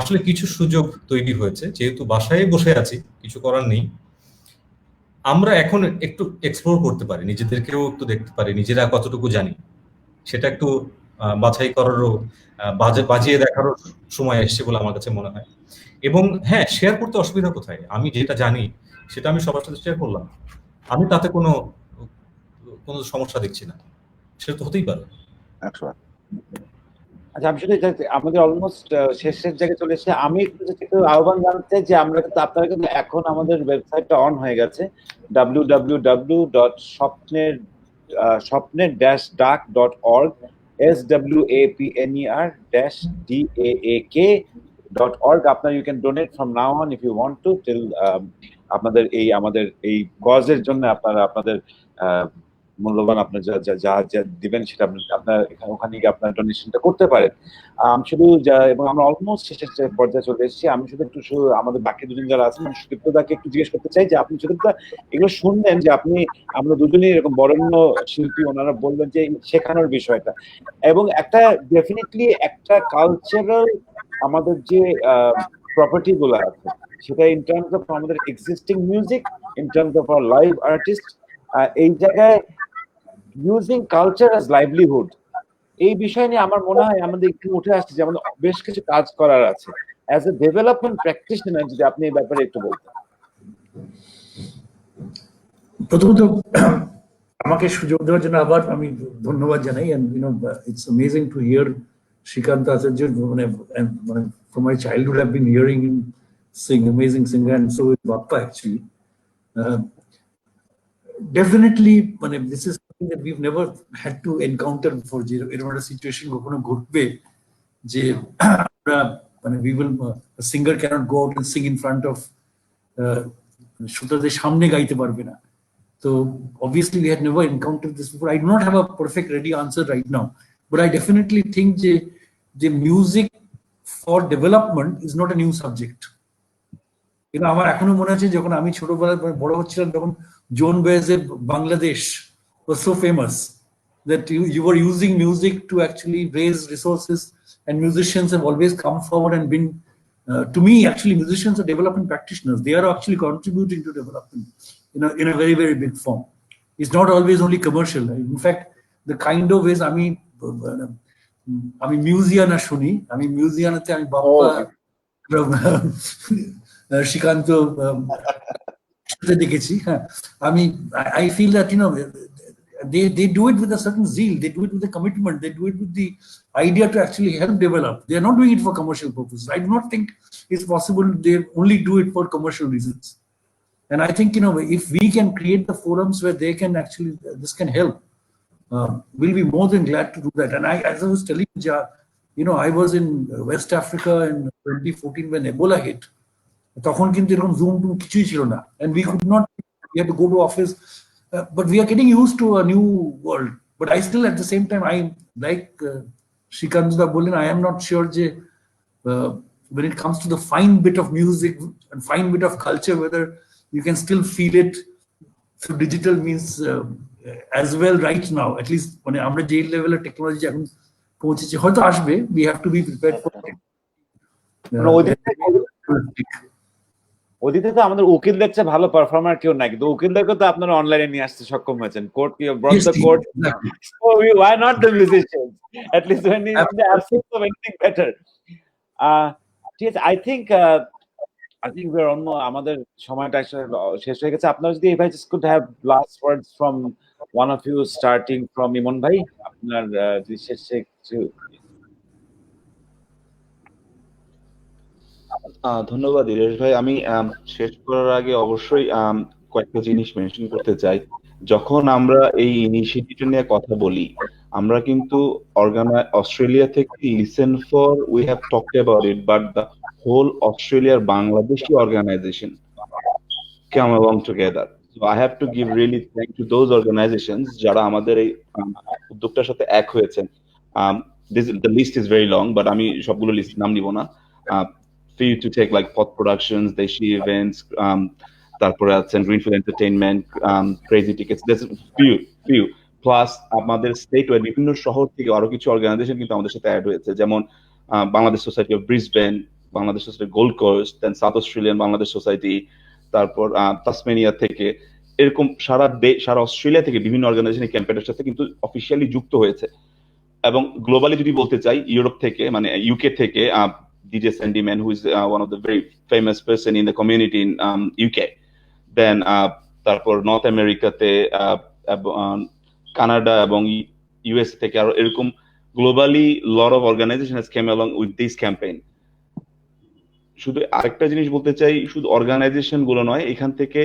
আসলে কিছু সুযোগ তৈরি হয়েছে, যেহেতু বাসায় বসে আছি, কিছু করার নেই, আমরা এখন একটু এক্সপ্লোর করতে পারি, নিজেদেরকেও একটু দেখতে পারি নিজেরা কতটুকু জানি, সেটা একটু বাছাই করারও বাজিয়ে দেখারও সময় এসছে বলে আমার কাছে মনে হয়। এবং হ্যাঁ, শেয়ার করতে অসুবিধা কোথায়? আমি যেটা জানি সেটা আমি সবার সাথে শেয়ার করলাম, আমি তাতে কোনো সমস্যা দেখছি না, সেটা তো হতেই পারে। 100%। আচ্ছা, আমি শুধু আমাদের অলমোস্ট শেষের জায়গায় চলে এসেছে। আমি একটু আহ্বান জানাতে চাই যে আমরা কিন্তু, আপনারা কিন্তু এখন আমাদের ওয়েবসাইটটা অন হয়ে গেছে, www.swapner-dak.org। swapner-daak.org. আপনার you can donate from now on if you want to till আপনাদের আমাদের এই কজের জন্য আপনারা আপনাদের মূল্যবান আপনার যা দিবেন সেটা আপনার ওখানে গিয়ে আপনার ডোনেশনটা করতে পারেন। শুধু এবং আমরা অলমোস্ট শেষের পর্যায়ে চলে এসেছি। আমি শুধু আমাদের বাকি দুজন যারা আছেন সুদীপ্ত দাকে একটু জিজ্ঞেস করতে চাই যে আপনি সুদীপ্ত এগুলো শুনলেন যে আমরা দুজনেই এরকম বরেণ্য শিল্পী, ওনারা বললেন যে শেখানোর বিষয়টা এবং একটা ডেফিনেটলি একটা কালচারাল আমাদের যে প্রপার্টি গুলো আছে সেটা ইন টার্মস অফ আমাদের existing music, in terms of our live artist, এই জায়গায় ইউজিং কালচার অ্যাজ লাইভলিহুড, এই বিষয় নিয়ে আমার মনে হয় আমাদের একটু উঠে আসছে যে আমাদের বেশ কিছু কাজ করার আছে। অ্যাজ এ ডেভেলপমেন্ট প্র্যাকটিশনার যদি আপনি এই ব্যাপারে একটু বলতেন। প্রথমত আমাকে সুযোগ দেওয়ার জন্য আবার আমি ধন্যবাদ জানাই। And it's amazing to hear Srikanth Acharya, মানে from my childhood I've been hearing him sing, amazing singer, and so is Bappa actually. Definitely this is something that we've never had to encounter before, যে এরকম একটা situation কখনো ঘটবে যে আমরা we will a singer cannot go out and sing in front of শ্রোতাদের সামনে গাইতে পারবে না। So obviously we had never encountered this before. I do not have a perfect ready answer right now, but I definitely think the music for development is not a new subject. আমার এখনো মনে আছে যখন আমি ছোটবেলায় বড় হচ্ছিলাম তখন জোন বেজের Bangladesh was so famous that you were using music to actually raise resources, and musicians have always come forward and been to me actually musicians are development practitioners. They are actually contributing to development in a very, very big form. It's not always only commercial. In fact, the kind of ways আমি মিউজিয়ানা শুনি, আমি মিউজিয়ানাতে আমি বাপ্পা শ্রীকান্ত দেখেছি। হ্যাঁ, I feel that they do it with a certain zeal, they do it with a commitment, they do it with the idea to actually help develop. They are not doing it for commercial purposes. I do not think it's possible they only do it for commercial reasons. And I think if we can create the forums where they can actually this can help, we'll be more than glad to do that. And as I was telling you, I was in West Africa in 2014 when Ebola hit. তখন কিন্তু এরকম zoom টুম কিছুই ছিল না, and we could not, we had to go to office, but we are getting used to a new world. But I still at the same time I like Shrikant da bolin, I am not sure যে when it comes to the fine bit of music and fine bit of culture whether you can still feel it through digital means as well right now, at least আমরা যে লেভেলের technology এখন পৌঁছেছি, হয়তো আসবে, we have to be prepared for it. ওদিকে তো আমাদের উকিলদের চেয়ে ভালো পারফর্মার কেউ নাই, কিন্তু উকিলদেরকে তো আপনারা অনলাইনে নিয়ে আসতে সক্ষম হয়েছেন। Court brought the court, so why not the musicians, at least when in the absence of anything better. Yes, I think we're on আমাদের সময়টা শেষ হয়ে গেছে। আপনারা যদি if I just could have last words from one of you, starting from ইমন ভাই, আপনার শেষে কিছু। ধন্যবাদ ইরেশ ভাই। আমি শেষ করার আগে অবশ্যই কয়েকটা জিনিস মেনশন করতে চাই। যখন আমরা এই ইনিশিয়েটিভটা নিয়ে কথা বলি, আমরা কিন্তু অস্ট্রেলিয়া থেকে listen for we have talked about it, but the whole অস্ট্রেলিয়ার Bangladeshi organisation come along together. So I have to give really thank to those organisations যারা আমাদের এই উদ্যোগটার সাথে এক হয়েছেন। The list is very long, but আমি সবগুলো লিস্ট নাম নিব না। For you to take like Pot Productions, Deshi Events, তারপরে আছেন Greenfield Entertainment, Crazy Tickets, there's few plus আমাদের স্টেট ওয়াইড বিভিন্ন শহর থেকে আরো কিছু অর্গানাইজেশন কিন্তু আমাদের সাথে অ্যাড হয়েছে, যেমন Bangladesh society of Brisbane, Bangladesh society Gold Coast, then South Australian Bangladesh society, তারপর তাসমানিয়া থেকে, এরকম সারা অস্ট্রেলিয়া থেকে বিভিন্ন অর্গানাইজেশন এই ক্যাম্পেইনের সাথে কিন্তু অফিসিয়ালি যুক্ত হয়েছে। এবং গ্লোবালি যদি বলতে চাই, ইউরোপ থেকে মানে ইউকে থেকে DJ Sandyman, who is one of the very famous person in the community in UK. Then তারপর নর্থ আমেরিকাতে, কানাডা এবং ইউএস থেকে আর এরকম globally lot of organization has came along with this campaign. শুধু আরেকটা জিনিস বলতে চাই, শুধু অর্গানাইজেশন গুলো নয়, এখান থেকে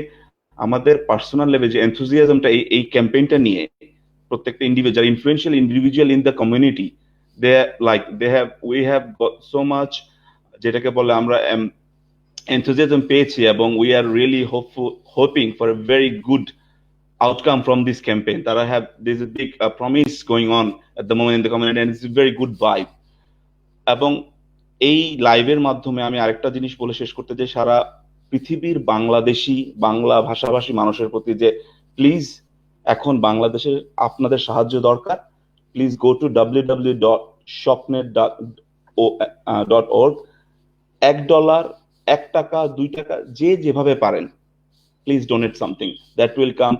আমাদের পার্সোনাল লেভেল যে এনথুজিয়াজমটা এই ক্যাম্পেইনটা নিয়ে প্রত্যেকটা individual influential individual in the community we have got so much যেটাকে বলে আমরা enthusiasm পেয়েছি এবং we are really hoping for a very good outcome from this campaign. There's a big promise going on at the moment in the community and it's a very good vibe. এবং এই লাইভের মাধ্যমে আমি আরেকটা জিনিস বলে শেষ করতে চাই সারা পৃথিবীর বাংলা ভাষাভাষী মানুষের প্রতি যে প্লিজ এখন বাংলাদেশের আপনাদের সাহায্য দরকার। Please go to www.shopnet.org। $1, $1, $2, যে যেভাবে পারেন please donate something that will come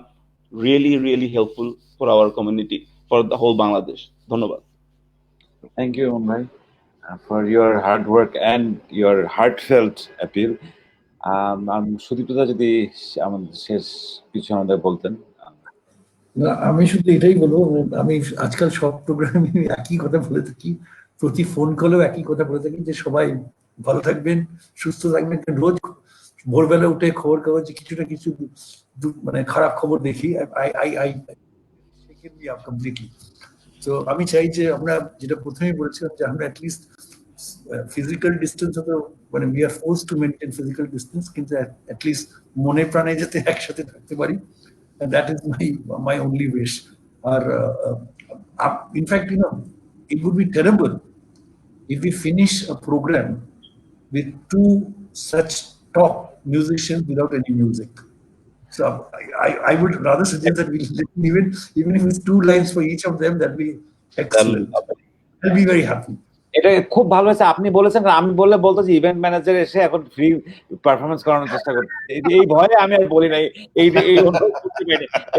really helpful for our community, for the whole Bangladesh. ধন্যবাদ। Thank you, Bhai, for your hard work and your heartfelt appeal. সুদীপ্তদা যদি আমাদের শেষ কিছু আমাদের বলতেন। না, আমি শুধু এটাই বলবো, আমি আজকাল সব প্রোগ্রামে একই কথা বলে থাকি, প্রতি ফোন কলেও একই কথা বলে থাকি যে সবাই ভালো থাকবেন, সুস্থ থাকবেন। রোজ ভোরবেলা উঠে খবর কাগজে কিছু না কিছু মানে খারাপ খবর দেখি, কমপ্লিটলি। তো আমি চাই যে আমরা যেটা প্রথমেই বলেছিলাম যে আমরা অ্যাটলিস্ট ফিজিক্যাল ডিস্টেন্স হতো, মানে we are forced to maintain physical distance, কিন্তু অ্যাটলিস্ট মনে প্রাণে যাতে একসাথে থাকতে পারি, and that is my only wish. Or in fact, it would be terrible if we finish a program with two such top musicians without any music. So I would rather suggest that we listen, even if it's 2 lines for each of them, that'd be excellent. I'll be very happy. এটা খুব ভালো হয়েছে আপনি বলেছেন, আমি বলতে যে event manager এসে এখন ফ্রি পারফরমেন্স করানোর চেষ্টা করছে, এই ভয়ে আমি আর বলি নাই।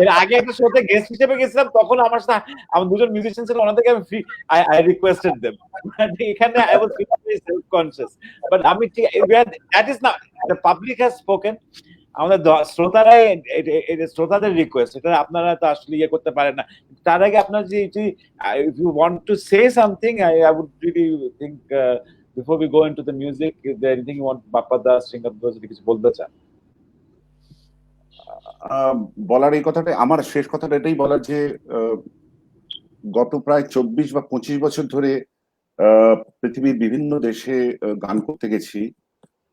এর আগে একটা শোতে গেস্ট হিসেবে গেছিলাম, তখন আমার সাথে আমার দুজন মিউজিশিয়ান ছিল, ওনাদেরকে আমি ফ্রি আই রিকোয়েস্টেড দেম। এখানে I was self conscious, but আমি ঠিক দ্যাট ইজ না, দ্য পাবলিক হ্যাজ স্পোকেন। আমাদের শ্রোতারাই, শ্রোতাদের রিকোয়েস্ট, এটা আপনারা তো আসলে ইয়ে করতে পারেন না। তার আগে আপনার যে if you want to say something, I would really think before we go into the music, is there anything you want বাপ্পাদা, সিঙ্গারদা যদি কিছু বলতে চান? বলার এই কথাটা, আমার শেষ কথাটা এটাই বলার যে গত প্রায় 24 বা 25 বছর ধরে পৃথিবীর বিভিন্ন দেশে গান করতে গেছি।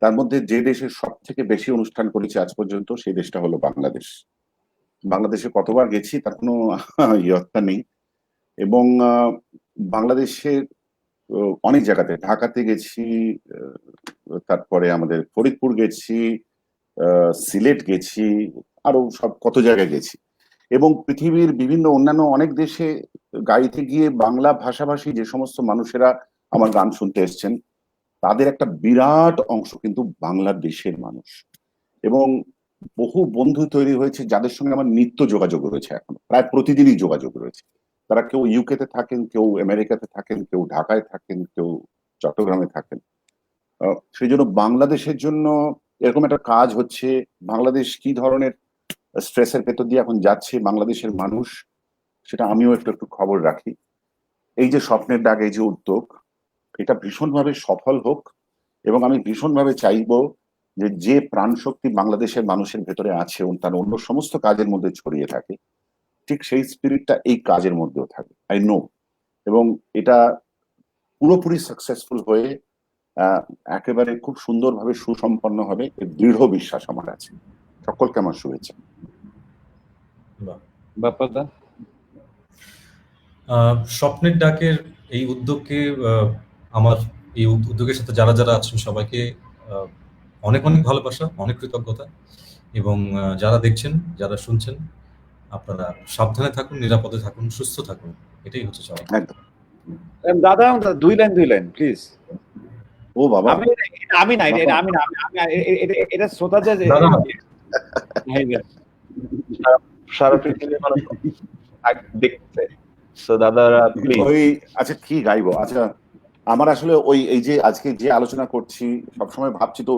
তার মধ্যে যে দেশে সব থেকে বেশি অনুষ্ঠান করেছি আজ পর্যন্ত, সেই দেশটা হলো বাংলাদেশ। বাংলাদেশে কতবার গেছি তার কোনো ইয়ত্তা নেই। এবং বাংলাদেশের অনেক জায়গাতে, ঢাকাতে গেছি, তারপরে আমাদের ফরিদপুর গেছি, সিলেট গেছি, আরো সব কত জায়গায় গেছি। এবং পৃথিবীর বিভিন্ন অন্যান্য অনেক দেশে গাইতে গিয়ে বাংলা ভাষাভাষী যে সমস্ত মানুষেরা আমার গান শুনতে এসছেন, তাদের একটা বিরাট অংশ কিন্তু বাংলাদেশের মানুষ। এবং বহু বন্ধু তৈরি হয়েছে যাদের সঙ্গে আমার নিত্য যোগাযোগ রয়েছে, এখন প্রায় প্রতিদিনই যোগাযোগ রয়েছে। তারা কেউ ইউকেতে থাকেন, কেউ আমেরিকাতে থাকেন, কেউ ঢাকায় থাকেন, কেউ চট্টগ্রামে থাকেন। সেই জন্য বাংলাদেশের জন্য এরকম একটা কাজ হচ্ছে। বাংলাদেশ কি ধরনের স্ট্রেসের ভেতর দিয়ে এখন যাচ্ছে বাংলাদেশের মানুষ, সেটা আমিও একটু খবর রাখি। এই যে স্বপ্নের ডাক, এই যে উদ্যোগ, এটা ভীষণভাবে সফল হোক। এবং আমি ভীষণভাবে চাইবো যে প্রাণ শক্তি বাংলাদেশের মানুষের ভেতরে আছে, তার অন্য সমস্ত কাজের মধ্যে ছড়িয়ে থাকে, ঠিক সেই স্পিরিটটা এই কাজের মধ্যেও থাকে, আই নো। এবং এটা পুরোপুরি সাকসেসফুল হয়ে একেবারে খুব সুন্দরভাবে সুসম্পন্ন হবে, এই দৃঢ় বিশ্বাস আমার আছে। সকলকে আমার শুভেচ্ছা। বাপ্পাদা? স্বপ্নের ডাকের এই উদ্যোগকে, আমার এই উদ্যোগের সাথে যারা যারা আছেন সবাইকে অনেক অনেক ভালোবাসা, অনেক কৃতজ্ঞতা। এবং যারা দেখছেন, যারা শুনছেন, আপনারা সাবধানে থাকুন, নিরাপদে থাকুন, সুস্থ থাকুন, এটাই হচ্ছে চাওয়া। দাদা 2 লাইন প্লিজ। ও বাবা, আমি না, এটা শ্রোতাদের সারা পৃথিবীর মানুষ দেখছে। সো দাদারা প্লিজ। ওই আচ্ছা কি গাইবো? আচ্ছা, আমার আসলে এই যে আজকে যে আলোচনা করছি, সবসময় ভাবছি তো,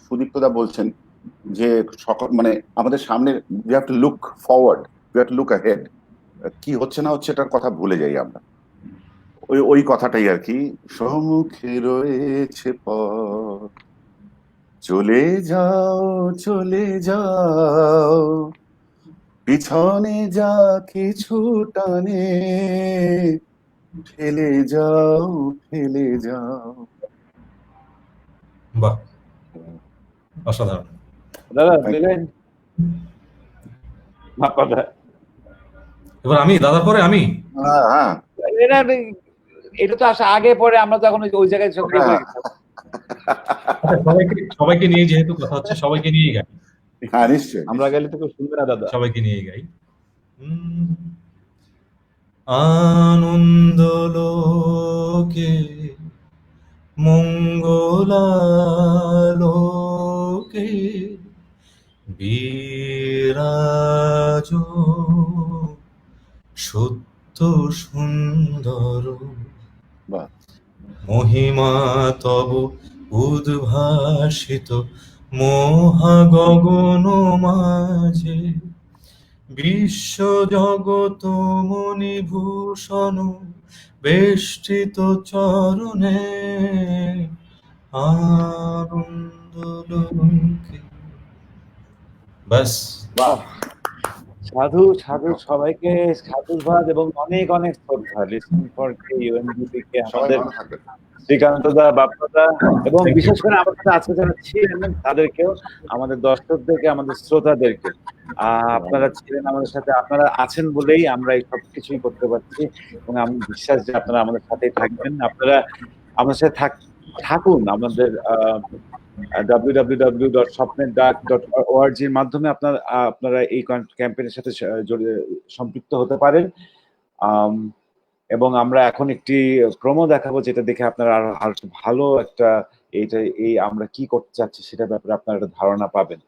সুদীপ্তদা বলছেন যে মানে আমাদের সামনে we have to look forward, we have to look ahead. কি হচ্ছে না হচ্ছে এটার কথা ভুলে যাই আমরা। ওই কথাটাই আর কি, সম্মুখে রয়েছে পথ, চলে যাও চলে যাও, পিছনে যা কিছু টানে ফেলে যাও। বাহ, অসাধারণ। দাদা Thank you. দিলেন কথা। এবার আমি, দাদার পরে আমি। হ্যাঁ হ্যাঁ এটা এটা তো আসা আগে পরে, আমরা তো এখন ওই জায়গায় সক্রিয় হয়ে গেছি। আচ্ছা, সবাইকে নিয়ে যেহেতু কথা হচ্ছে, সবাইকে নিয়েই গাই। হ্যাঁ নিশ্চয়ই আমরা গেলে তো খুব সুন্দর না দাদা। সবাইকে নিয়েই গাই। আনন্দ লোকে মঙ্গলালোকে বিরাজ সত্য সুন্দর, বাহ মহিমা তব উদ্ভাসিত মহাগগন মাঝে, বিশ্ব জগত মণিভূষণ বেষ্টিত চরণে, আনন্দ লোকে। ব্যাস। বাহ, সাধু সাধু, সবাইকে সাধুবাদ এবং অনেক অনেক শ্রদ্ধা। লিসনিং ফর ইউএনডিপি কে সবাই আমাদের ভালো থাকবেন। শ্রীকান্ত দা, বাপ্পাদা এবং Thank you. বিশেষ করে আমাদের সাথে আজকে যারা ছিলেন তাদেরকেও, আমাদের দর্শকদেরকে, আমাদের শ্রোতাদেরকে, আপনারা ছিলেন আমাদের সাথে, আপনারা আছেন বলেই আমরা এই সব কিছুই করতে পারছি এবং আমি বিশ্বাস যে আপনারা আমাদের সাথেই থাকবেন। আপনারা আমাদের সাথে থাকুন। আমাদের www.স্বপ্নেরডাক.org এর মাধ্যমে আপনারা এই ক্যাম্পেইনের সাথে সম্পৃক্ত হতে পারেন। এবং আমরা এখন একটি প্রোমো দেখাবো, যেটা দেখে আপনারা আরো ভালো একটা এই আমরা কি করতে চাচ্ছি সেটার ব্যাপারে আপনারা একটা ধারণা পাবেন।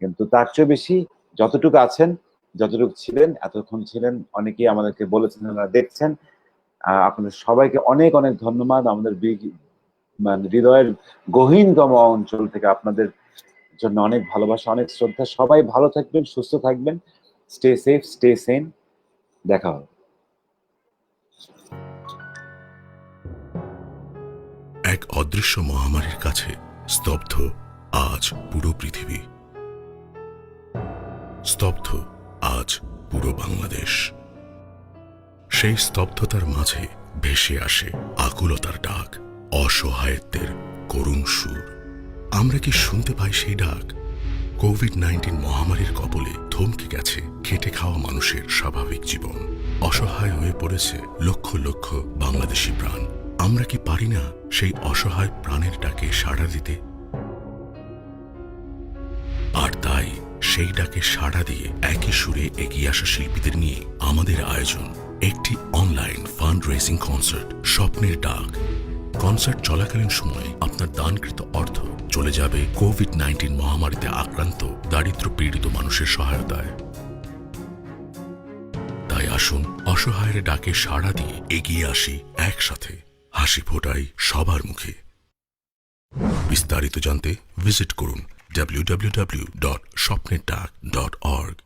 কিন্তু তার চেয়ে বেশি যতটুকু আছেন, যতটুকু ছিলেন, এতক্ষণ ছিলেন, অনেকেই আমাদেরকে বলেছেন, আপনারা দেখছেন, আপনাদের সবাইকে অনেক অনেক ধন্যবাদ। আমাদের মানে হৃদয়ের গহীনতম অঞ্চল থেকে আপনাদের জন্য অনেক ভালোবাসা, অনেক শ্রদ্ধা। সবাই ভালো থাকবেন, সুস্থ থাকবেন। Stay safe, stay Sen. দেখা হবে। এক অদৃশ্য মহামারীর কাছে স্তব্ধ আজ পুরো পৃথিবী, স্তব্ধ আজ পুরো বাংলাদেশ। সেই স্তব্ধতার মাঝে ভেসে আসে আকুলতার ডাক, অসহায়ত্বের করুণ সুর। আমরা কি শুনতে পাই সেই ডাক? কোভিড-19 মহামারীর কবলে থমকে গেছে খেটে খাওয়া মানুষের স্বাভাবিক জীবন। অসহায় হয়ে পড়েছে লক্ষ লক্ষ বাংলাদেশি প্রাণ। আমরা কি পারি না সেই অসহায় প্রাণের ডাকে সাড়া দিতে? আর তাই সেই ডাকে সাড়া দিয়ে একই সুরে এগিয়ে আসা শিল্পীদের নিয়ে আমাদের আয়োজন একটি অনলাইন ফান্ড রেজিং কনসার্ট, স্বপ্নের ডাক। কনসার্ট চলাকালীন সময়ে আপনার দানকৃত অর্থ চলে যাবে কোভিড-19 মহামারীতে আক্রান্ত দারিদ্র পীড়িত মানুষের সহায়তায়। তাই আসুন অসহায়ের ডাকে সাড়া দিয়ে এগিয়ে আসি একসাথে, হাসি ফোটাই সবার মুখে। বিস্তারিত জানতে ভিজিট করুন www.স্বপ্নেরডাক.org।